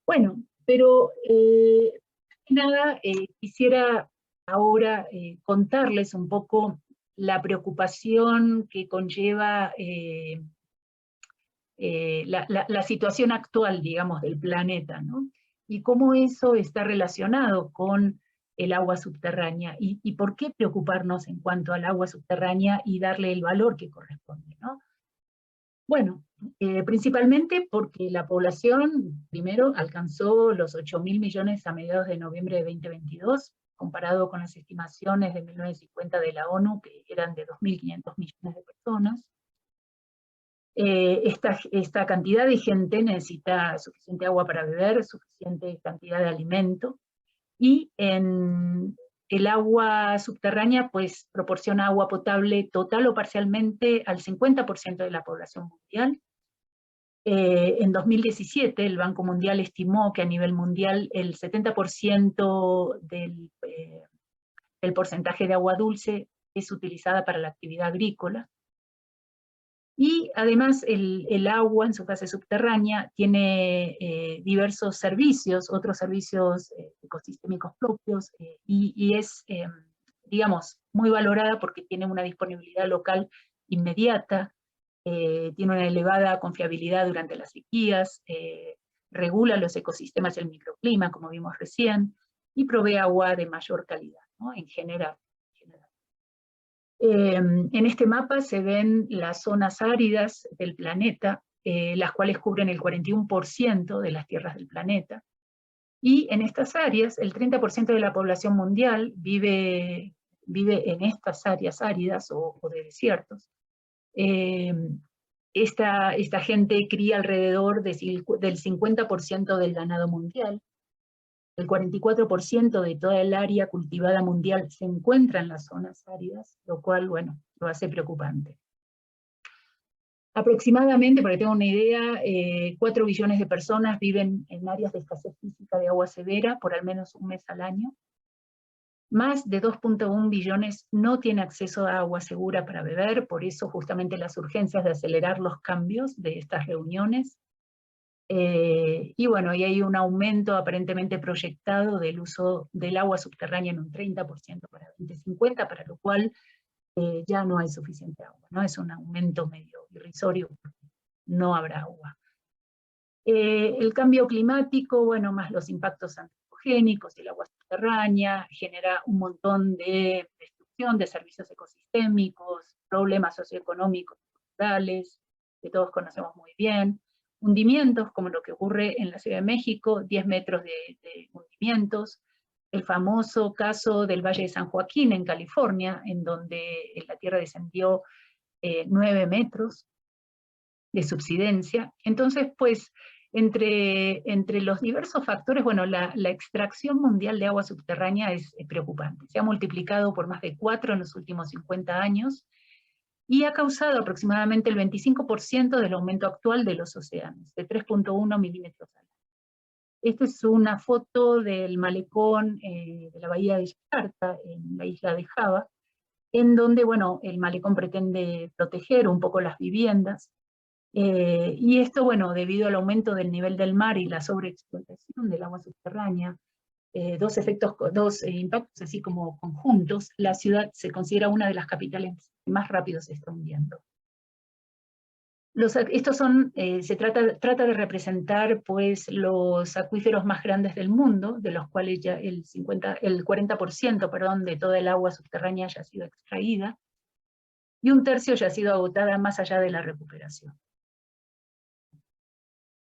Bueno, pero nada, quisiera ahora contarles un poco la preocupación que conlleva la situación actual, digamos, del planeta, ¿no? Y cómo eso está relacionado con el agua subterránea, y por qué preocuparnos en cuanto al agua subterránea y darle el valor que corresponde, ¿no? Bueno, principalmente porque la población, primero, alcanzó los 8.000 millones a mediados de noviembre de 2022, comparado con las estimaciones de 1950 de la ONU, que eran de 2.500 millones de personas. Esta cantidad de gente necesita suficiente agua para beber, suficiente cantidad de alimento, y el agua subterránea pues proporciona agua potable total o parcialmente al 50% de la población mundial. En 2017 el Banco Mundial estimó que a nivel mundial el 70% del porcentaje de agua dulce es utilizada para la actividad agrícola. Y además el agua en su fase subterránea tiene diversos servicios, otros servicios ecosistémicos propios, y es, digamos, muy valorada porque tiene una disponibilidad local inmediata, tiene una elevada confiabilidad durante las sequías, regula los ecosistemas y el microclima, como vimos recién, y provee agua de mayor calidad, ¿no? En general. En este mapa se ven las zonas áridas del planeta, las cuales cubren el 41% de las tierras del planeta. Y en estas áreas, el 30% de la población mundial vive en estas áreas áridas o de desiertos. Esta gente cría alrededor del 50% del ganado mundial. El 44% de toda el área cultivada mundial se encuentra en las zonas áridas, lo cual, bueno, lo hace preocupante. Aproximadamente, para que tengan una idea, 4 billones de personas viven en áreas de escasez física de agua severa por al menos un mes al año. Más de 2.1 billones no tienen acceso a agua segura para beber, por eso justamente las urgencias de acelerar los cambios de estas reuniones. Y bueno, y hay un aumento aparentemente proyectado del uso del agua subterránea en un 30% para 2050, para lo cual ya no hay suficiente agua, ¿no? Es un aumento medio irrisorio, porque no habrá agua. El cambio climático, bueno, más los impactos antropogénicos hidrogénicos, el agua subterránea, genera un montón de destrucción de servicios ecosistémicos, problemas socioeconómicos, culturales, que todos conocemos muy bien, hundimientos, como lo que ocurre en la Ciudad de México, 10 metros de hundimientos, el famoso caso del Valle de San Joaquín en California, en donde la tierra descendió 9 metros de subsidencia. Entonces, pues, entre los diversos factores, bueno, la extracción mundial de agua subterránea es preocupante. Se ha multiplicado por más de 4 en los últimos 50 años, y ha causado aproximadamente el 25% del aumento actual de los océanos, de 3.1 milímetros al año. Esta es una foto del malecón de la bahía de Yakarta, en la isla de Java, en donde, bueno, el malecón pretende proteger un poco las viviendas, y esto, bueno, debido al aumento del nivel del mar y la sobreexplotación del agua subterránea, dos impactos así como conjuntos, la ciudad se considera una de las capitales que más rápido se está hundiendo. Estos son, se trata de representar pues los acuíferos más grandes del mundo, de los cuales ya el 40%, perdón, de toda el agua subterránea ya ha sido extraída, y un tercio ya ha sido agotada más allá de la recuperación.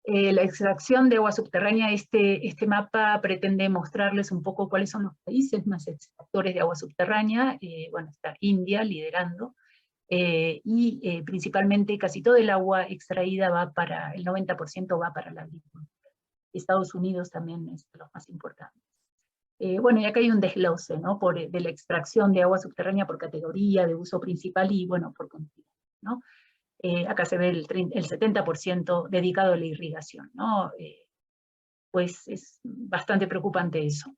La extracción de agua subterránea, este mapa pretende mostrarles un poco cuáles son los países más extractores de agua subterránea. Bueno, está India liderando, y principalmente casi todo el agua extraída el 90% va para la agricultura. Estados Unidos también es de los más importantes. Bueno, y acá hay un desglose, ¿no? De la extracción de agua subterránea por categoría de uso principal y, bueno, por continente, ¿no? Acá se ve el 70% dedicado a la irrigación, ¿no? Pues es bastante preocupante eso.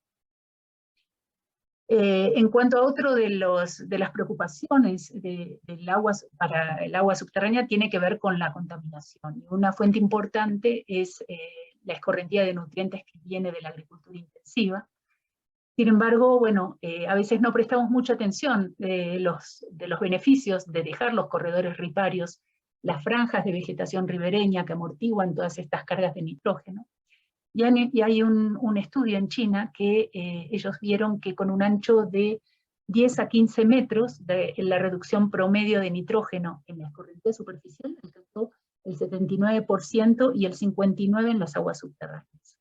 En cuanto a otro de las preocupaciones del agua para el agua subterránea, tiene que ver con la contaminación. Una fuente importante es la escorrentía de nutrientes que viene de la agricultura intensiva. Sin embargo, bueno, a veces no prestamos mucha atención de los beneficios de dejar los corredores riparios, las franjas de vegetación ribereña que amortiguan todas estas cargas de nitrógeno. Y hay un estudio en China que ellos vieron que con un ancho de 10 a 15 metros, la reducción promedio de nitrógeno en la escorrentía superficial alcanzó el 79% y el 59% en las aguas subterráneas.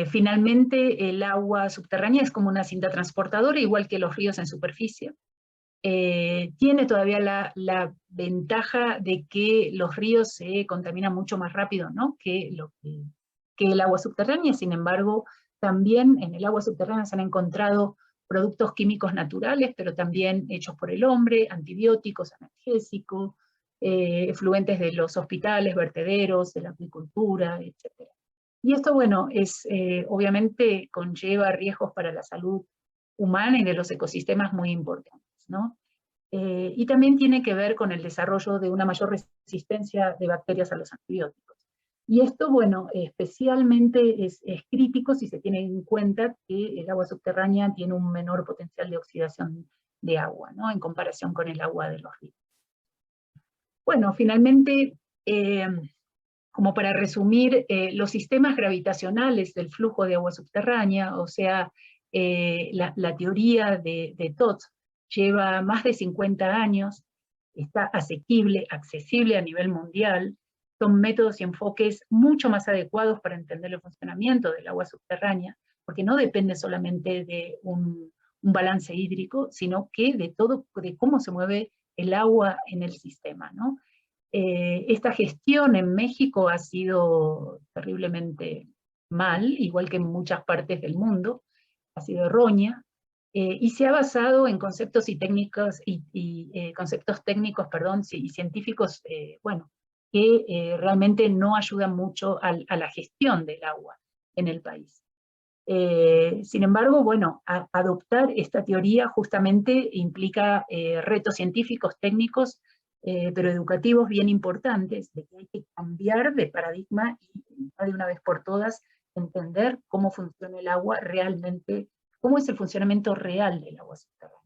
Finalmente, el agua subterránea es como una cinta transportadora, igual que los ríos en superficie. Tiene todavía la ventaja de que los ríos se contaminan mucho más rápido, ¿no? que el agua subterránea. Sin embargo, también en el agua subterránea se han encontrado productos químicos naturales, pero también hechos por el hombre, antibióticos, analgésicos, efluentes de los hospitales, vertederos, de la acuicultura, etc. Y esto, bueno, obviamente conlleva riesgos para la salud humana y de los ecosistemas muy importantes, ¿no? Y también tiene que ver con el desarrollo de una mayor resistencia de bacterias a los antibióticos. Y esto, bueno, especialmente es crítico si se tiene en cuenta que el agua subterránea tiene un menor potencial de oxidación de agua, ¿no? En comparación con el agua de los ríos. Bueno, finalmente, como para resumir, los sistemas gravitacionales del flujo de agua subterránea, o sea, la teoría de TOT lleva más de 50 años, está asequible, accesible a nivel mundial, son métodos y enfoques mucho más adecuados para entender el funcionamiento del agua subterránea, porque no depende solamente de un balance hídrico, sino que de cómo se mueve el agua en el sistema, ¿no? Esta gestión en México ha sido terriblemente mal, igual que en muchas partes del mundo, ha sido errónea, y se ha basado en conceptos y técnicos, conceptos técnicos, perdón, y científicos, bueno, que realmente no ayudan mucho a la gestión del agua en el país. Sin embargo, bueno, adoptar esta teoría justamente implica retos científicos, técnicos, pero educativos bien importantes, de que hay que cambiar de paradigma y de una vez por todas entender cómo funciona el agua realmente, cómo es el funcionamiento real del agua subterránea.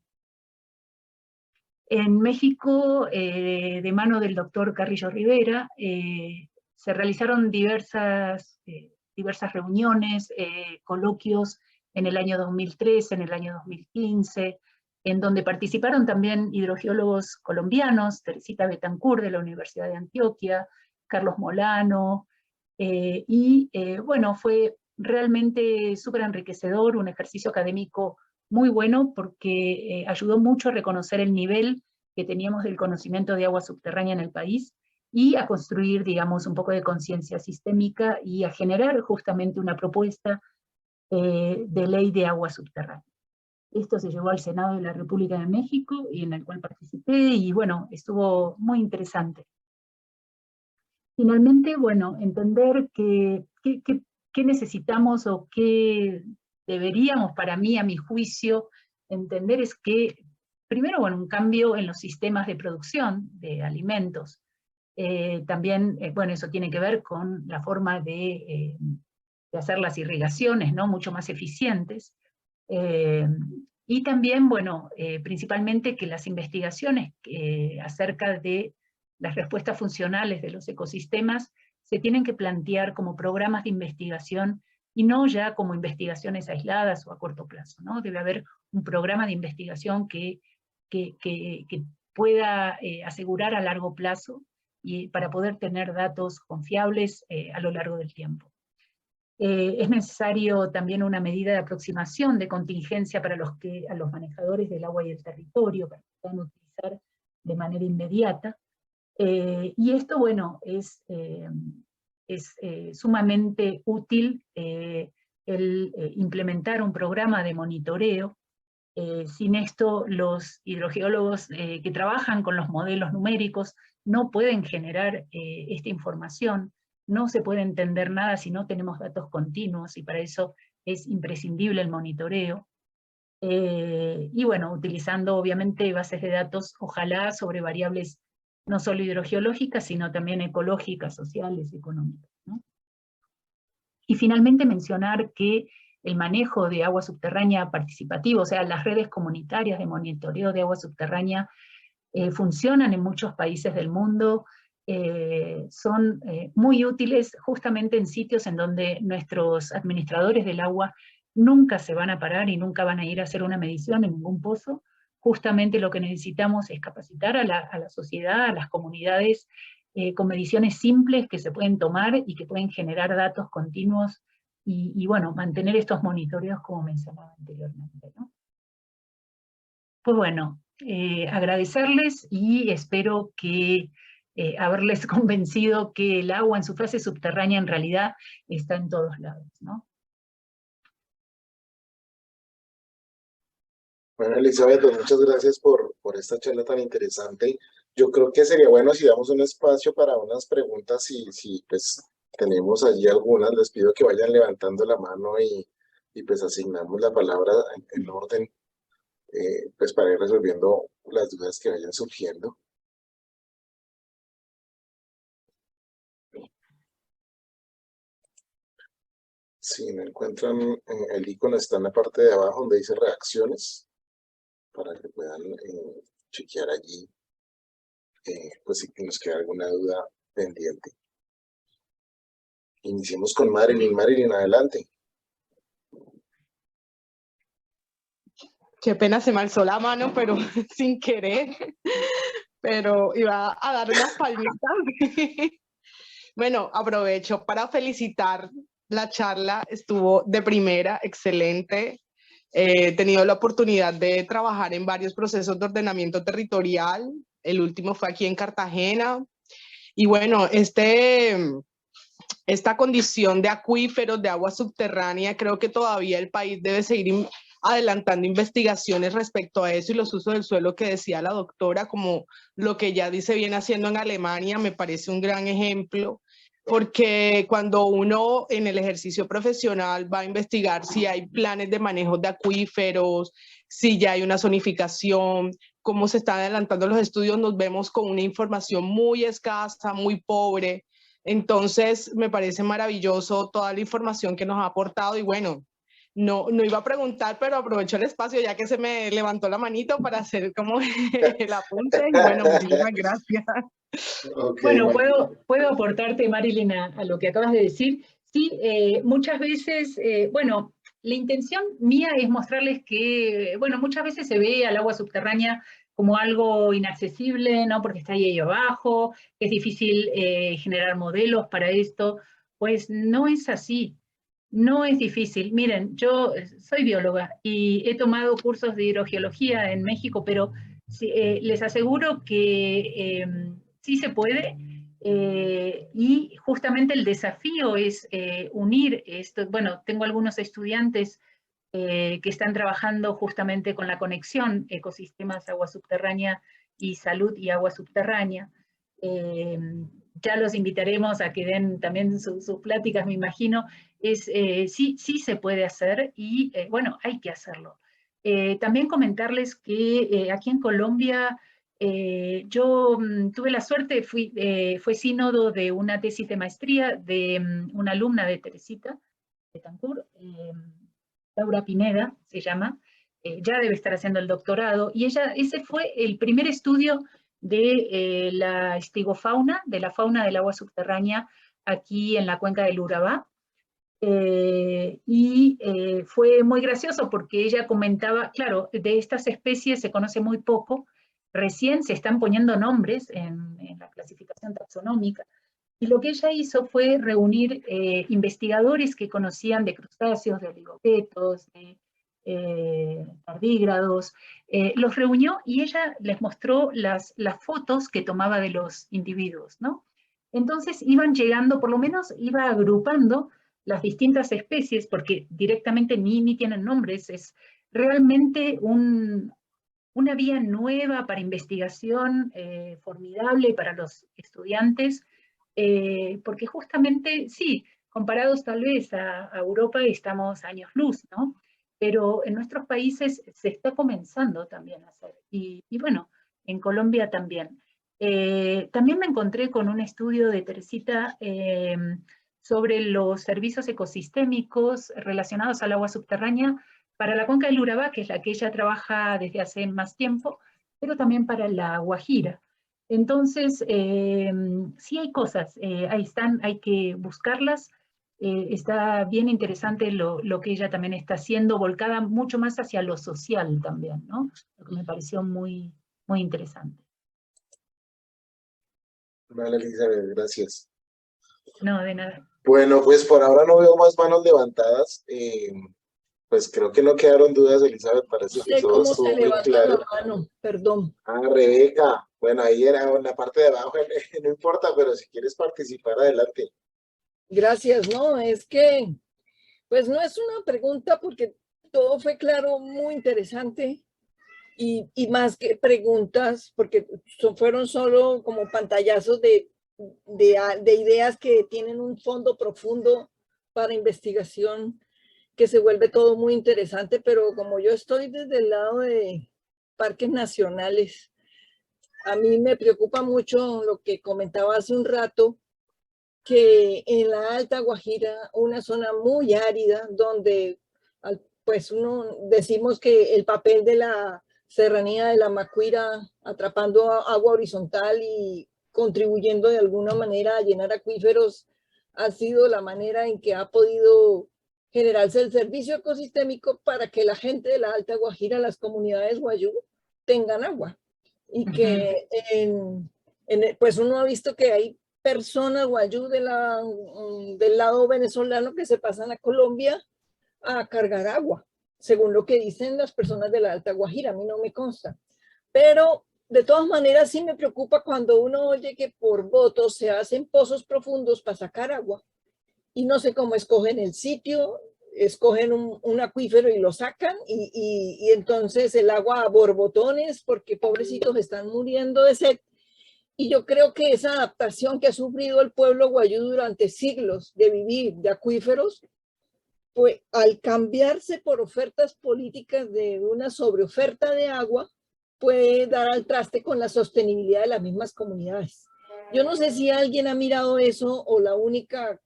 En México, de mano del doctor Carrillo Rivera, se realizaron diversas diversas reuniones, coloquios en el año 2013, en el año 2015, en donde participaron también hidrogeólogos colombianos, Teresita Betancourt de la Universidad de Antioquia, Carlos Molano, bueno, fue realmente súper enriquecedor, un ejercicio académico muy bueno porque ayudó mucho a reconocer el nivel que teníamos del conocimiento de agua subterránea en el país y a construir, digamos, un poco de conciencia sistémica y a generar justamente una propuesta de ley de agua subterránea. Esto se llevó al Senado de la República de México y en el cual participé y bueno, estuvo muy interesante. Finalmente, bueno, entender qué necesitamos o qué deberíamos, para mí, a mi juicio, entender es que, primero, bueno, un cambio en los sistemas de producción de alimentos. También, bueno, eso tiene que ver con la forma de hacer las irrigaciones, ¿no? Mucho más eficientes. Y también, bueno, principalmente que las investigaciones acerca de las respuestas funcionales de los ecosistemas se tienen que plantear como programas de investigación y no ya como investigaciones aisladas o a corto plazo, ¿no? Debe haber un programa de investigación que pueda asegurar a largo plazo y para poder tener datos confiables a lo largo del tiempo. Es necesario también una medida de aproximación de contingencia para a los manejadores del agua y el territorio, para que puedan utilizar de manera inmediata. Y esto, bueno, es sumamente útil el implementar un programa de monitoreo. Sin esto, los hidrogeólogos que trabajan con los modelos numéricos no pueden generar esta información. No se puede entender nada si no tenemos datos continuos, y para eso es imprescindible el monitoreo. Y bueno, utilizando obviamente bases de datos, ojalá sobre variables no solo hidrogeológicas, sino también ecológicas, sociales, económicas, ¿no? Y finalmente mencionar que el manejo de agua subterránea participativo, o sea, las redes comunitarias de monitoreo de agua subterránea, funcionan en muchos países del mundo, son muy útiles justamente en sitios en donde nuestros administradores del agua nunca se van a parar y nunca van a ir a hacer una medición en ningún pozo. Justamente lo que necesitamos es capacitar a la sociedad, a las comunidades, con mediciones simples que se pueden tomar y que pueden generar datos continuos y bueno, mantener estos monitoreos como mencionaba anteriormente, ¿no? Pues bueno, agradecerles y espero que haberles convencido que el agua en su fase subterránea en realidad está en todos lados, ¿no? Bueno, Elizabeth, pues muchas gracias por esta charla tan interesante. Yo creo que sería bueno si damos un espacio para unas preguntas, si pues tenemos allí algunas. Les pido que vayan levantando la mano y pues asignamos la palabra en orden, pues para ir resolviendo las dudas que vayan surgiendo. Si no encuentran el icono, está en la parte de abajo donde dice reacciones, para que puedan chequear allí, pues si nos queda alguna duda pendiente. Iniciemos con Marilyn. Marilyn, adelante. Qué pena, se me alzó la mano, pero sin querer. Pero iba a dar unas palmitas. Bueno, aprovecho para felicitar la charla. Estuvo de primera, excelente. He tenido la oportunidad de trabajar en varios procesos de ordenamiento territorial. El último fue aquí en Cartagena. Y bueno, esta condición de acuíferos, de agua subterránea, creo que todavía el país debe seguir adelantando investigaciones respecto a eso, y los usos del suelo que decía la doctora, como lo que ya se viene haciendo en Alemania, me parece un gran ejemplo, porque cuando uno en el ejercicio profesional va a investigar si hay planes de manejo de acuíferos, si ya hay una zonificación, cómo se están adelantando los estudios, nos vemos con una información muy escasa, muy pobre. Entonces me parece maravilloso toda la información que nos ha aportado, y bueno, no iba a preguntar, pero aprovecho el espacio ya que se me levantó la manito para hacer como el apunte, y bueno, muchísimas gracias. Okay, bueno, puedo aportarte, Marilyn, a lo que acabas de decir. Sí, muchas veces, bueno, la intención mía es mostrarles que, bueno, muchas veces se ve al agua subterránea como algo inaccesible, ¿no? Porque está ahí abajo, es difícil generar modelos para esto. Pues no es así, no es difícil. Miren, yo soy bióloga y he tomado cursos de hidrogeología en México, pero sí, les aseguro que sí se puede. Y justamente el desafío es unir esto. Bueno, tengo algunos estudiantes que están trabajando justamente con la conexión ecosistemas agua subterránea y salud y agua subterránea. Eh, ya los invitaremos a que den también sus pláticas, me imagino. Sí, sí se puede hacer y bueno, hay que hacerlo. También comentarles que aquí en Colombia yo tuve la suerte, fue sínodo de una tesis de maestría de una alumna de Teresita Betancourt, Laura Pineda se llama, ya debe estar haciendo el doctorado, y ese fue el primer estudio de la estigofauna, de la fauna del agua subterránea aquí en la cuenca del Urabá. Fue muy gracioso porque ella comentaba, claro, de estas especies se conoce muy poco, recién se están poniendo nombres en la clasificación taxonómica, y lo que ella hizo fue reunir investigadores que conocían de crustáceos, de oligopetos, de tardígrados, los reunió y ella les mostró las fotos que tomaba de los individuos, ¿no? Entonces iban llegando, por lo menos iba agrupando las distintas especies, porque directamente ni tienen nombres, es realmente una vía nueva para investigación formidable para los estudiantes, porque justamente, sí, comparados tal vez a Europa estamos años luz, ¿no? Pero en nuestros países se está comenzando también a hacer, y bueno, en Colombia también. También me encontré con un estudio de Teresita sobre los servicios ecosistémicos relacionados al agua subterránea para la cuenca del Urabá, que es la que ella trabaja desde hace más tiempo, pero también para la Guajira. Entonces, sí hay cosas, ahí están, hay que buscarlas. Está bien interesante lo que ella también está haciendo, volcada mucho más hacia lo social también, ¿no? Lo que me pareció muy, muy interesante. Vale, Elizabeth, gracias. No, de nada. Bueno, pues por ahora no veo más manos levantadas. Pues creo que no quedaron dudas, Elizabeth, parece que Sé todo cómo se estuvo muy levanta la claro. mano, perdón. Ah, Rebeca, bueno, ahí era en la parte de abajo, no importa, pero si quieres participar, adelante. Gracias, no, es que, pues no es una pregunta porque todo fue claro, muy interesante y más que preguntas, porque fueron solo como pantallazos de ideas que tienen un fondo profundo para investigación que se vuelve todo muy interesante, pero como yo estoy desde el lado de parques nacionales, a mí me preocupa mucho lo que comentaba hace un rato, que en la Alta Guajira, una zona muy árida, donde pues uno decimos que el papel de la serranía de la Macuira atrapando agua horizontal y contribuyendo de alguna manera a llenar acuíferos ha sido la manera en que ha podido generarse el servicio ecosistémico para que la gente de la Alta Guajira, las comunidades guayú, tengan agua. Y que pues uno ha visto que hay personas guayú del lado venezolano que se pasan a Colombia a cargar agua, según lo que dicen las personas de la Alta Guajira, a mí no me consta. Pero de todas maneras sí me preocupa cuando uno oye que por votos se hacen pozos profundos para sacar agua y no sé cómo escogen el sitio, escogen un acuífero y lo sacan y entonces el agua a borbotones porque pobrecitos están muriendo de sed. Y yo creo que esa adaptación que ha sufrido el pueblo guayú durante siglos de vivir de acuíferos, pues al cambiarse por ofertas políticas de una sobreoferta de agua, puede dar al traste con la sostenibilidad de las mismas comunidades. Yo no sé si alguien ha mirado eso o la única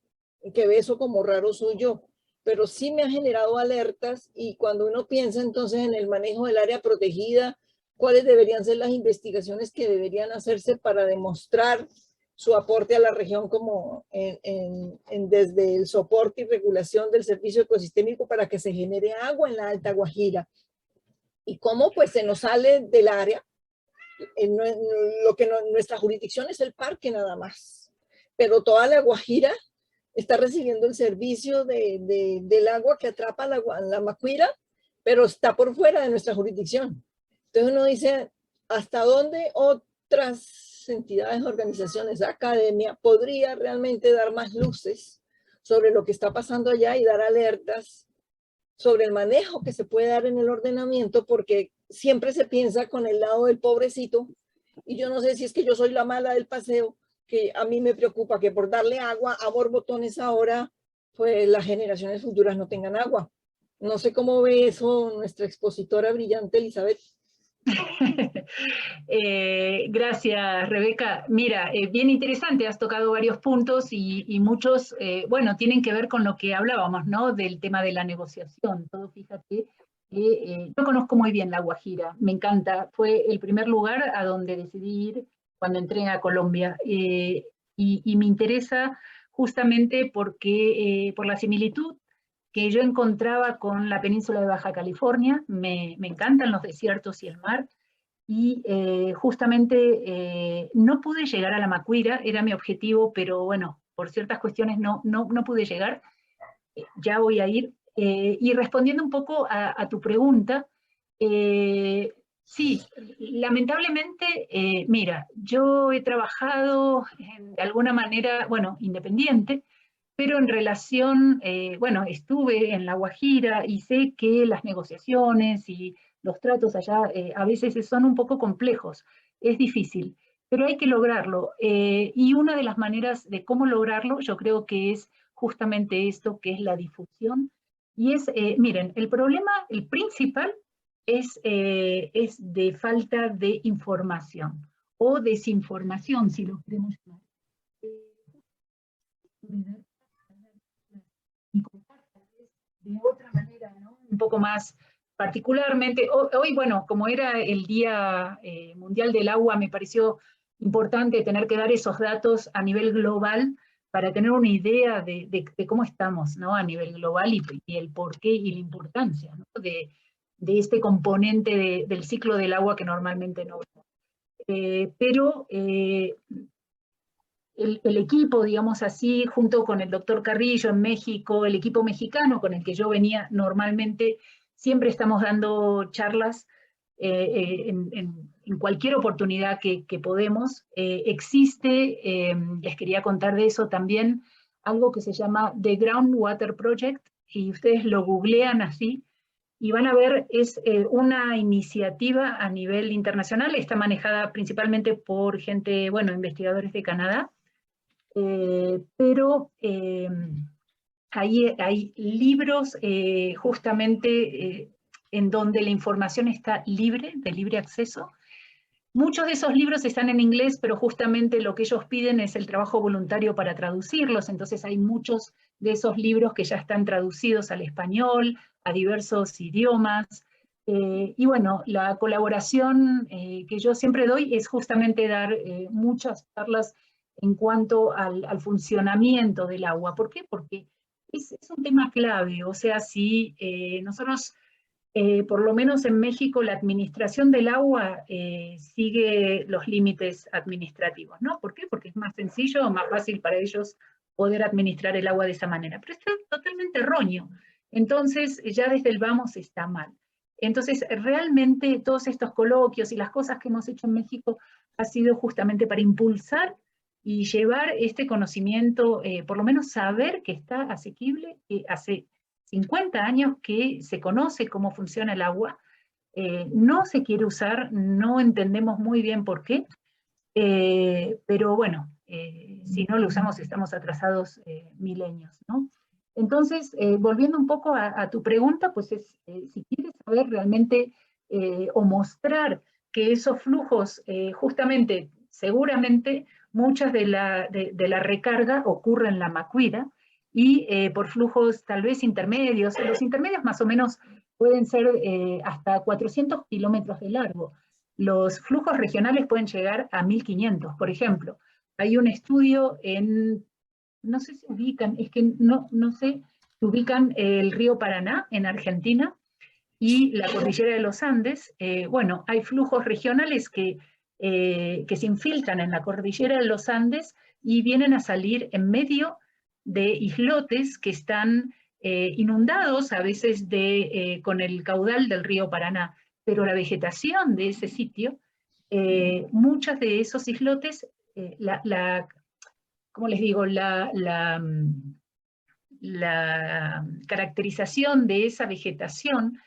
que ve eso como raro soy yo, pero sí me ha generado alertas y cuando uno piensa entonces en el manejo del área protegida, cuáles deberían ser las investigaciones que deberían hacerse para demostrar su aporte a la región como desde el soporte y regulación del servicio ecosistémico para que se genere agua en la Alta Guajira. Y cómo pues se nos sale del área, nuestra jurisdicción es el parque nada más, pero toda la Guajira está recibiendo el servicio del agua que atrapa la Macuira, pero está por fuera de nuestra jurisdicción. Entonces uno dice, ¿hasta dónde otras entidades, organizaciones, academia podría realmente dar más luces sobre lo que está pasando allá y dar alertas sobre el manejo que se puede dar en el ordenamiento? Porque siempre se piensa con el lado del pobrecito, y yo no sé si es que yo soy la mala del paseo, que a mí me preocupa que por darle agua a borbotones ahora, pues las generaciones futuras no tengan agua. No sé cómo ve eso nuestra expositora brillante Elizabeth. Gracias, Rebeca. Mira, bien interesante, has tocado varios puntos y muchos, bueno, tienen que ver con lo que hablábamos, ¿no? Del tema de la negociación. Todo, fíjate, yo conozco muy bien La Guajira, me encanta. Fue el primer lugar a donde decidí ir cuando entré a Colombia. Y me interesa justamente porque, por la similitud que yo encontraba con la península de Baja California. Me encantan los desiertos y el mar, y justamente no pude llegar a la Macuira, era mi objetivo, pero bueno, por ciertas cuestiones no pude llegar. Ya voy a ir. Y respondiendo un poco a tu pregunta, sí, lamentablemente, mira, yo he trabajado de alguna manera, bueno, independiente, pero en relación, bueno, estuve en La Guajira y sé que las negociaciones y los tratos allá a veces son un poco complejos, es difícil, pero hay que lograrlo. Y una de las maneras de cómo lograrlo, yo creo que es justamente esto, que es la difusión. Y es, miren, el problema, el principal, es de falta de información o desinformación, si lo queremos llamar. De otra manera, ¿no? Un poco más particularmente. Hoy, bueno, como era el Día Mundial del Agua, me pareció importante tener que dar esos datos a nivel global para tener una idea de cómo estamos, ¿no? A nivel global y el porqué y la importancia, ¿no? de este componente del ciclo del agua que normalmente no vemos. Pero el equipo, digamos así, junto con el doctor Carrillo en México, el equipo mexicano con el que yo venía normalmente, siempre estamos dando charlas en cualquier oportunidad que podemos. Existe, les quería contar de eso también, algo que se llama The Groundwater Project, y ustedes lo googlean así, y van a ver, es una iniciativa a nivel internacional, está manejada principalmente por gente, bueno, investigadores de Canadá, pero hay libros justamente en donde la información está libre, de libre acceso. Muchos de esos libros están en inglés, pero justamente lo que ellos piden es el trabajo voluntario para traducirlos, entonces hay muchos de esos libros que ya están traducidos al español, a diversos idiomas. Y bueno, la colaboración que yo siempre doy es justamente dar muchas charlas en cuanto al funcionamiento del agua. ¿Por qué? Porque es un tema clave. O sea, si nosotros, por lo menos en México, la administración del agua sigue los límites administrativos, ¿no? ¿Por qué? Porque es más sencillo o más fácil para ellos poder administrar el agua de esa manera. Pero está totalmente erróneo. Entonces, ya desde el vamos está mal. Entonces, realmente todos estos coloquios y las cosas que hemos hecho en México ha sido justamente para impulsar y llevar este conocimiento, por lo menos saber que está asequible, que hace 50 años que se conoce cómo funciona el agua, no se quiere usar, no entendemos muy bien por qué, pero bueno, si no lo usamos estamos atrasados milenios, ¿no? Entonces, volviendo un poco a tu pregunta, pues es, si quieres saber realmente o mostrar que esos flujos, justamente, seguramente, muchas de la recarga ocurre en la Macuira, y por flujos tal vez intermedios. Los intermedios más o menos pueden ser hasta 400 kilómetros de largo. Los flujos regionales pueden llegar a 1500, por ejemplo. hay un estudio no sé si ubican, es que no sé, si ubican el río Paraná en Argentina y la cordillera de los Andes. Bueno, hay flujos regionales que se infiltran en la cordillera de los Andes y vienen a salir en medio de islotes que están inundados a veces con el caudal del río Paraná, pero la vegetación de ese sitio, muchos de esos islotes, ¿cómo les digo? La caracterización de esa vegetación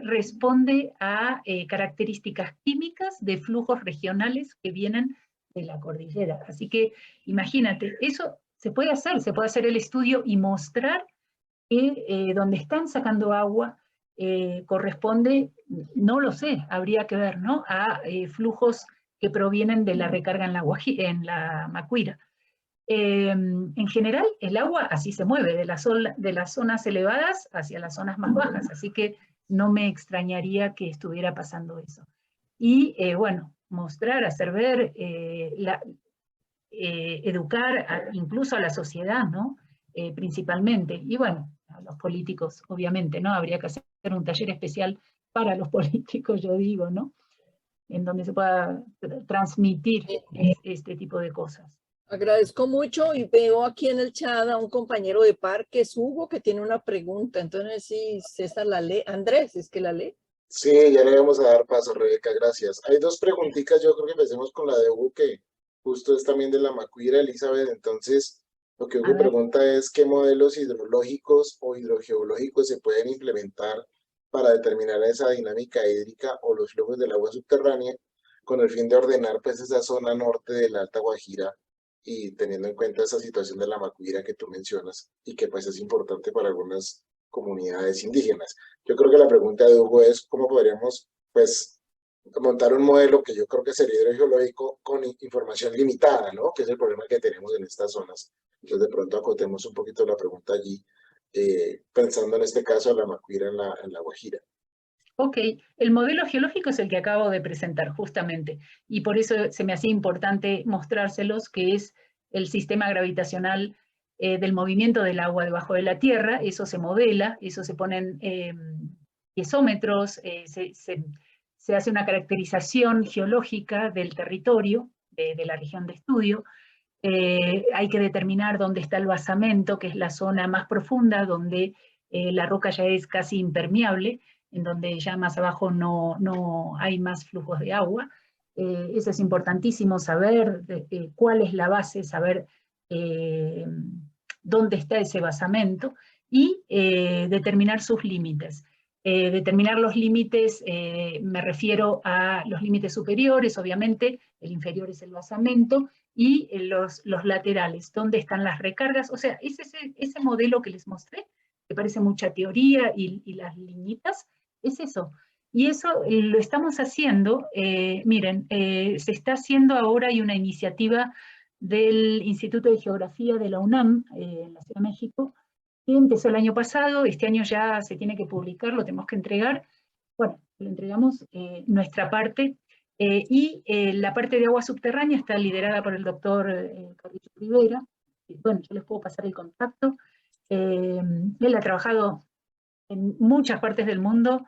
responde a características químicas de flujos regionales que vienen de la cordillera. Así que imagínate, eso se puede hacer el estudio y mostrar que donde están sacando agua corresponde, no lo sé, habría que ver, ¿no?, a flujos que provienen de la recarga en la Macuira. En general, el agua así se mueve, de las zonas elevadas hacia las zonas más bajas, así que no me extrañaría que estuviera pasando eso. Y bueno, mostrar, hacer ver, educar incluso a la sociedad, ¿no? Principalmente, y bueno, a los políticos, obviamente, ¿no? Habría que hacer un taller especial para los políticos, yo digo, ¿no?, en donde se pueda transmitir este tipo de cosas. Agradezco mucho y veo aquí en el chat a un compañero de par, que es Hugo, que tiene una pregunta. Entonces, si César la lee. Andrés, ¿es que la lee? Sí, ya le vamos a dar paso, Rebeca, gracias. Hay dos preguntitas, yo creo que empecemos con la de Hugo, que justo es también de la Macuira, Elizabeth. Entonces, lo que Hugo pregunta es qué modelos hidrológicos o hidrogeológicos se pueden implementar para determinar esa dinámica hídrica o los flujos del agua subterránea, con el fin de ordenar pues esa zona norte de la Alta Guajira, y teniendo en cuenta esa situación de la Macuira que tú mencionas y que pues es importante para algunas comunidades indígenas. Yo creo que la pregunta de Hugo es cómo podríamos, pues, montar un modelo que yo creo que sería hidrogeológico con información limitada, ¿no? Que es el problema que tenemos en estas zonas. Entonces, de pronto acotemos un poquito la pregunta allí, pensando en este caso a la Macuira en la Guajira. Ok, el modelo geológico es el que acabo de presentar, justamente, y por eso se me hacía importante mostrárselos, que es el sistema gravitacional del movimiento del agua debajo de la tierra. Eso se modela, eso se ponen piezómetros, se hace una caracterización geológica del territorio, de la región de estudio. Hay que determinar dónde está el basamento, que es la zona más profunda, donde la roca ya es casi impermeable, en donde ya más abajo no hay más flujos de agua. Eso es importantísimo, saber cuál es la base, saber dónde está ese basamento, y determinar sus límites. Determinar los límites, me refiero a los límites superiores, obviamente, el inferior es el basamento, y los laterales, dónde están las recargas. O sea, es ese modelo que les mostré, que parece mucha teoría y las liñitas, es eso. Y eso lo estamos haciendo, miren, se está haciendo ahora, hay una iniciativa del Instituto de Geografía de la UNAM, en la Ciudad de México, que empezó el año pasado. Este año ya se tiene que publicar, lo tenemos que entregar. Bueno, lo entregamos nuestra parte, y la parte de agua subterránea está liderada por el doctor Carlitos Rivera. Bueno, yo les puedo pasar el contacto. Él ha trabajado en muchas partes del mundo,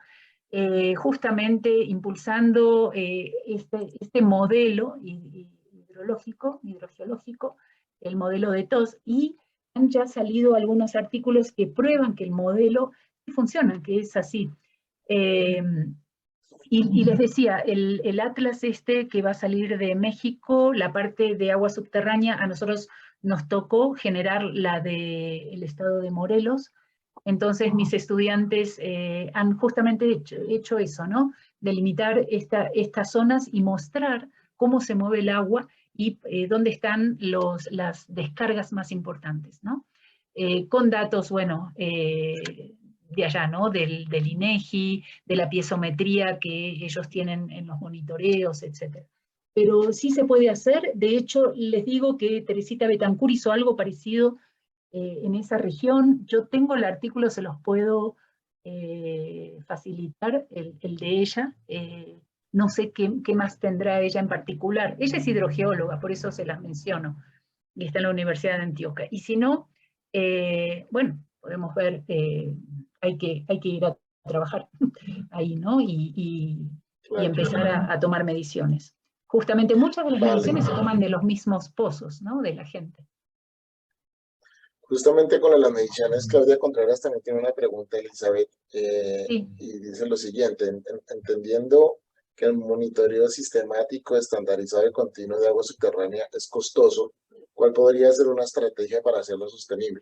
justamente impulsando este modelo hidrogeológico, el modelo de TOS, y han ya salido algunos artículos que prueban que el modelo sí funciona, que es así. Y les decía, el atlas que va a salir de México, la parte de agua subterránea, a nosotros nos tocó generar la del estado de Morelos. Entonces mis estudiantes han justamente hecho eso, ¿no? Delimitar estas zonas y mostrar cómo se mueve el agua y dónde están las descargas más importantes, ¿no? Con datos, bueno, de allá, ¿no? Del INEGI, de la piezometría que ellos tienen en los monitoreos, etc. Pero sí se puede hacer. De hecho, les digo que Teresita Betancur hizo algo parecido en esa región. Yo tengo el artículo, se los puedo facilitar, el de ella. no sé qué más tendrá ella en particular. Ella es hidrogeóloga, por eso se las menciono, y está en la Universidad de Antioquia. Y si no, bueno, podemos ver, hay que ir a trabajar ahí, ¿no? Y Claro. empezar a tomar mediciones. Justamente muchas de las Vale. mediciones se toman de los mismos pozos, ¿no? De la gente. Justamente con las mediciones, Claudia Contreras también tiene una pregunta, Elizabeth, Sí. y dice lo siguiente: entendiendo que el monitoreo sistemático, estandarizado y continuo de agua subterránea es costoso, ¿cuál podría ser una estrategia para hacerlo sostenible?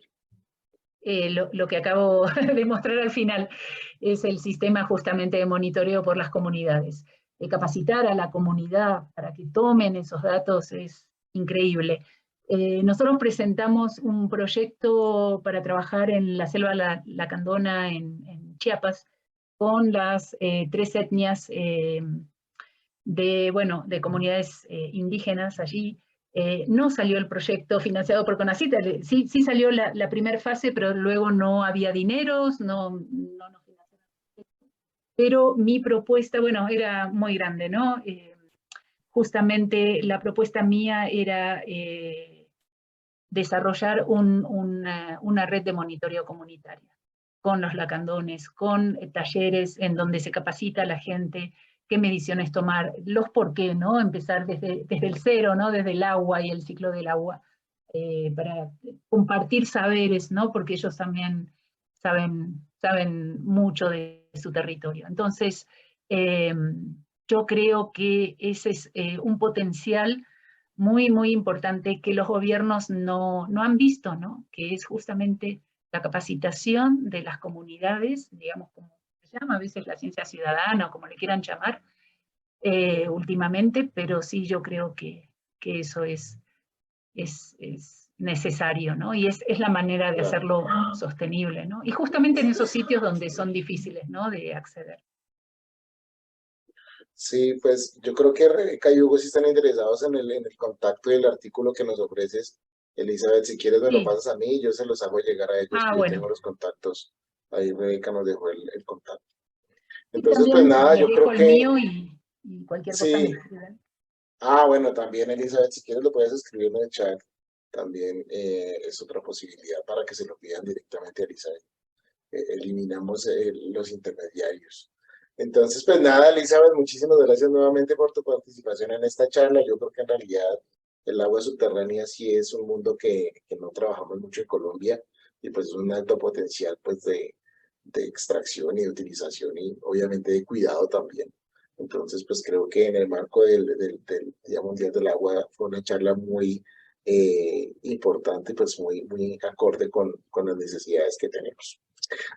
Lo que acabo de mostrar al final es el sistema justamente de monitoreo por las comunidades. Capacitar a la comunidad para que tomen esos datos es increíble. Nosotros presentamos un proyecto para trabajar en la selva lacandona en Chiapas con las 3 etnias de comunidades indígenas allí. No salió el proyecto financiado por CONACYT, sí salió la primera fase, pero luego no había dineros, no nos financiaron. Pero mi propuesta, bueno, era muy grande, ¿no? Justamente la propuesta mía era desarrollar una red de monitoreo comunitaria, con los lacandones, con talleres en donde se capacita a la gente qué mediciones tomar, los por qué, ¿no? Empezar desde el cero, ¿no? Desde el agua y el ciclo del agua, para compartir saberes, ¿no? Porque ellos también saben mucho de su territorio. Entonces, yo creo que ese es un potencial muy, muy importante que los gobiernos no han visto, ¿no? Que es justamente la capacitación de las comunidades, digamos, como se llama a veces la ciencia ciudadana, o como le quieran llamar, últimamente, pero sí yo creo que eso es necesario, ¿no? Y es la manera de hacerlo sostenible, ¿no? Y justamente en esos sitios donde son difíciles, ¿no? De acceder. Sí, pues yo creo que Rebeca y Hugo sí están interesados en el contacto y el artículo que nos ofreces. Elizabeth, si quieres me lo Sí. pasas a mí y yo se los hago llegar a ellos, que yo Bueno. tengo los contactos. Ahí Rebeca nos dejó el contacto. Y Entonces, pues también nada, les yo dejo creo el que mío y cualquier cosa me sí. escriben. Bueno, también Elizabeth, si quieres lo puedes escribir en el chat. También es otra posibilidad para que se lo pidan directamente a Elizabeth. Eliminamos los intermediarios. Entonces, pues nada, Elizabeth, muchísimas gracias nuevamente por tu participación en esta charla. Yo creo que en realidad el agua subterránea sí es un mundo que no trabajamos mucho en Colombia, y pues es un alto potencial pues de extracción y de utilización, y obviamente de cuidado también. Entonces, pues creo que en el marco del Día Mundial del Agua fue una charla muy importante, pues muy acorde con las necesidades que tenemos.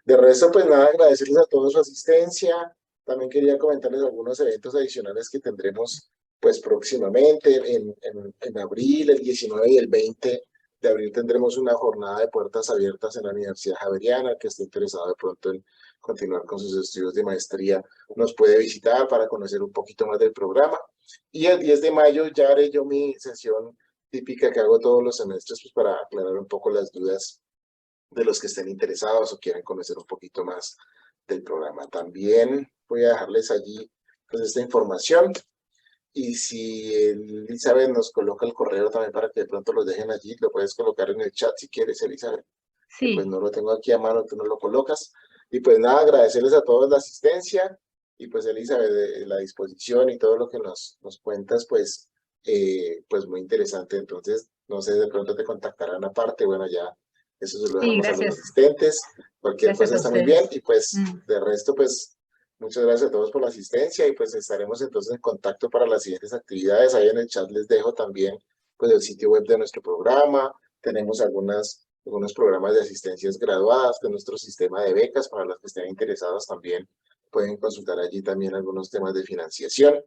De resto, pues nada, agradecerles a todos su asistencia. También quería comentarles algunos eventos adicionales que tendremos pues próximamente. En abril, el 19 y el 20 de abril tendremos una jornada de puertas abiertas en la Universidad Javeriana. Que esté interesado de pronto en continuar con sus estudios de maestría nos puede visitar para conocer un poquito más del programa. Y el 10 de mayo ya haré yo mi sesión típica que hago todos los semestres, pues para aclarar un poco las dudas de los que estén interesados o quieran conocer un poquito más del programa. También voy a dejarles allí pues esta información, y si Elizabeth nos coloca el correo también para que de pronto los dejen allí, lo puedes colocar en el chat si quieres, Elizabeth. Sí. Pues no lo tengo aquí a mano, tú no lo colocas. Y pues nada, agradecerles a todos la asistencia, y pues Elizabeth, la disposición y todo lo que nos cuentas, pues muy interesante. Entonces, no sé, de pronto te contactarán aparte, bueno, ya eso se lo Sí, dejamos a los gracias. asistentes. Cualquier Gracias cosa a está muy bien, ustedes. y pues de resto, pues muchas gracias a todos por la asistencia, y pues estaremos entonces en contacto para las siguientes actividades. Ahí en el chat les dejo también pues el sitio web de nuestro programa. Tenemos algunos programas de asistencias graduadas de nuestro sistema de becas. Para los que estén interesados también pueden consultar allí también algunos temas de financiación.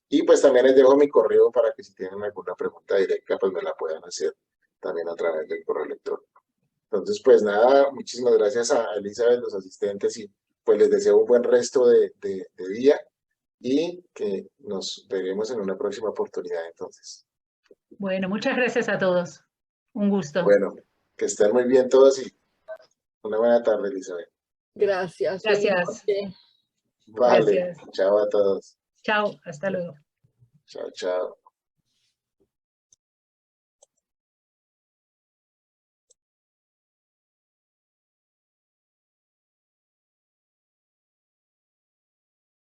Y pues también les dejo mi correo para que si tienen alguna pregunta directa pues me la puedan hacer también a través del correo electrónico. Entonces, pues nada, muchísimas gracias a Elizabeth, los asistentes, y pues les deseo un buen resto de día, y que nos veremos en una próxima oportunidad entonces. Bueno, muchas gracias a todos. Un gusto. Bueno, que estén muy bien todos y una buena tarde, Elizabeth. Gracias. Gracias. Vale, Gracias. chao a todos. Chao, hasta luego. Chao, chao.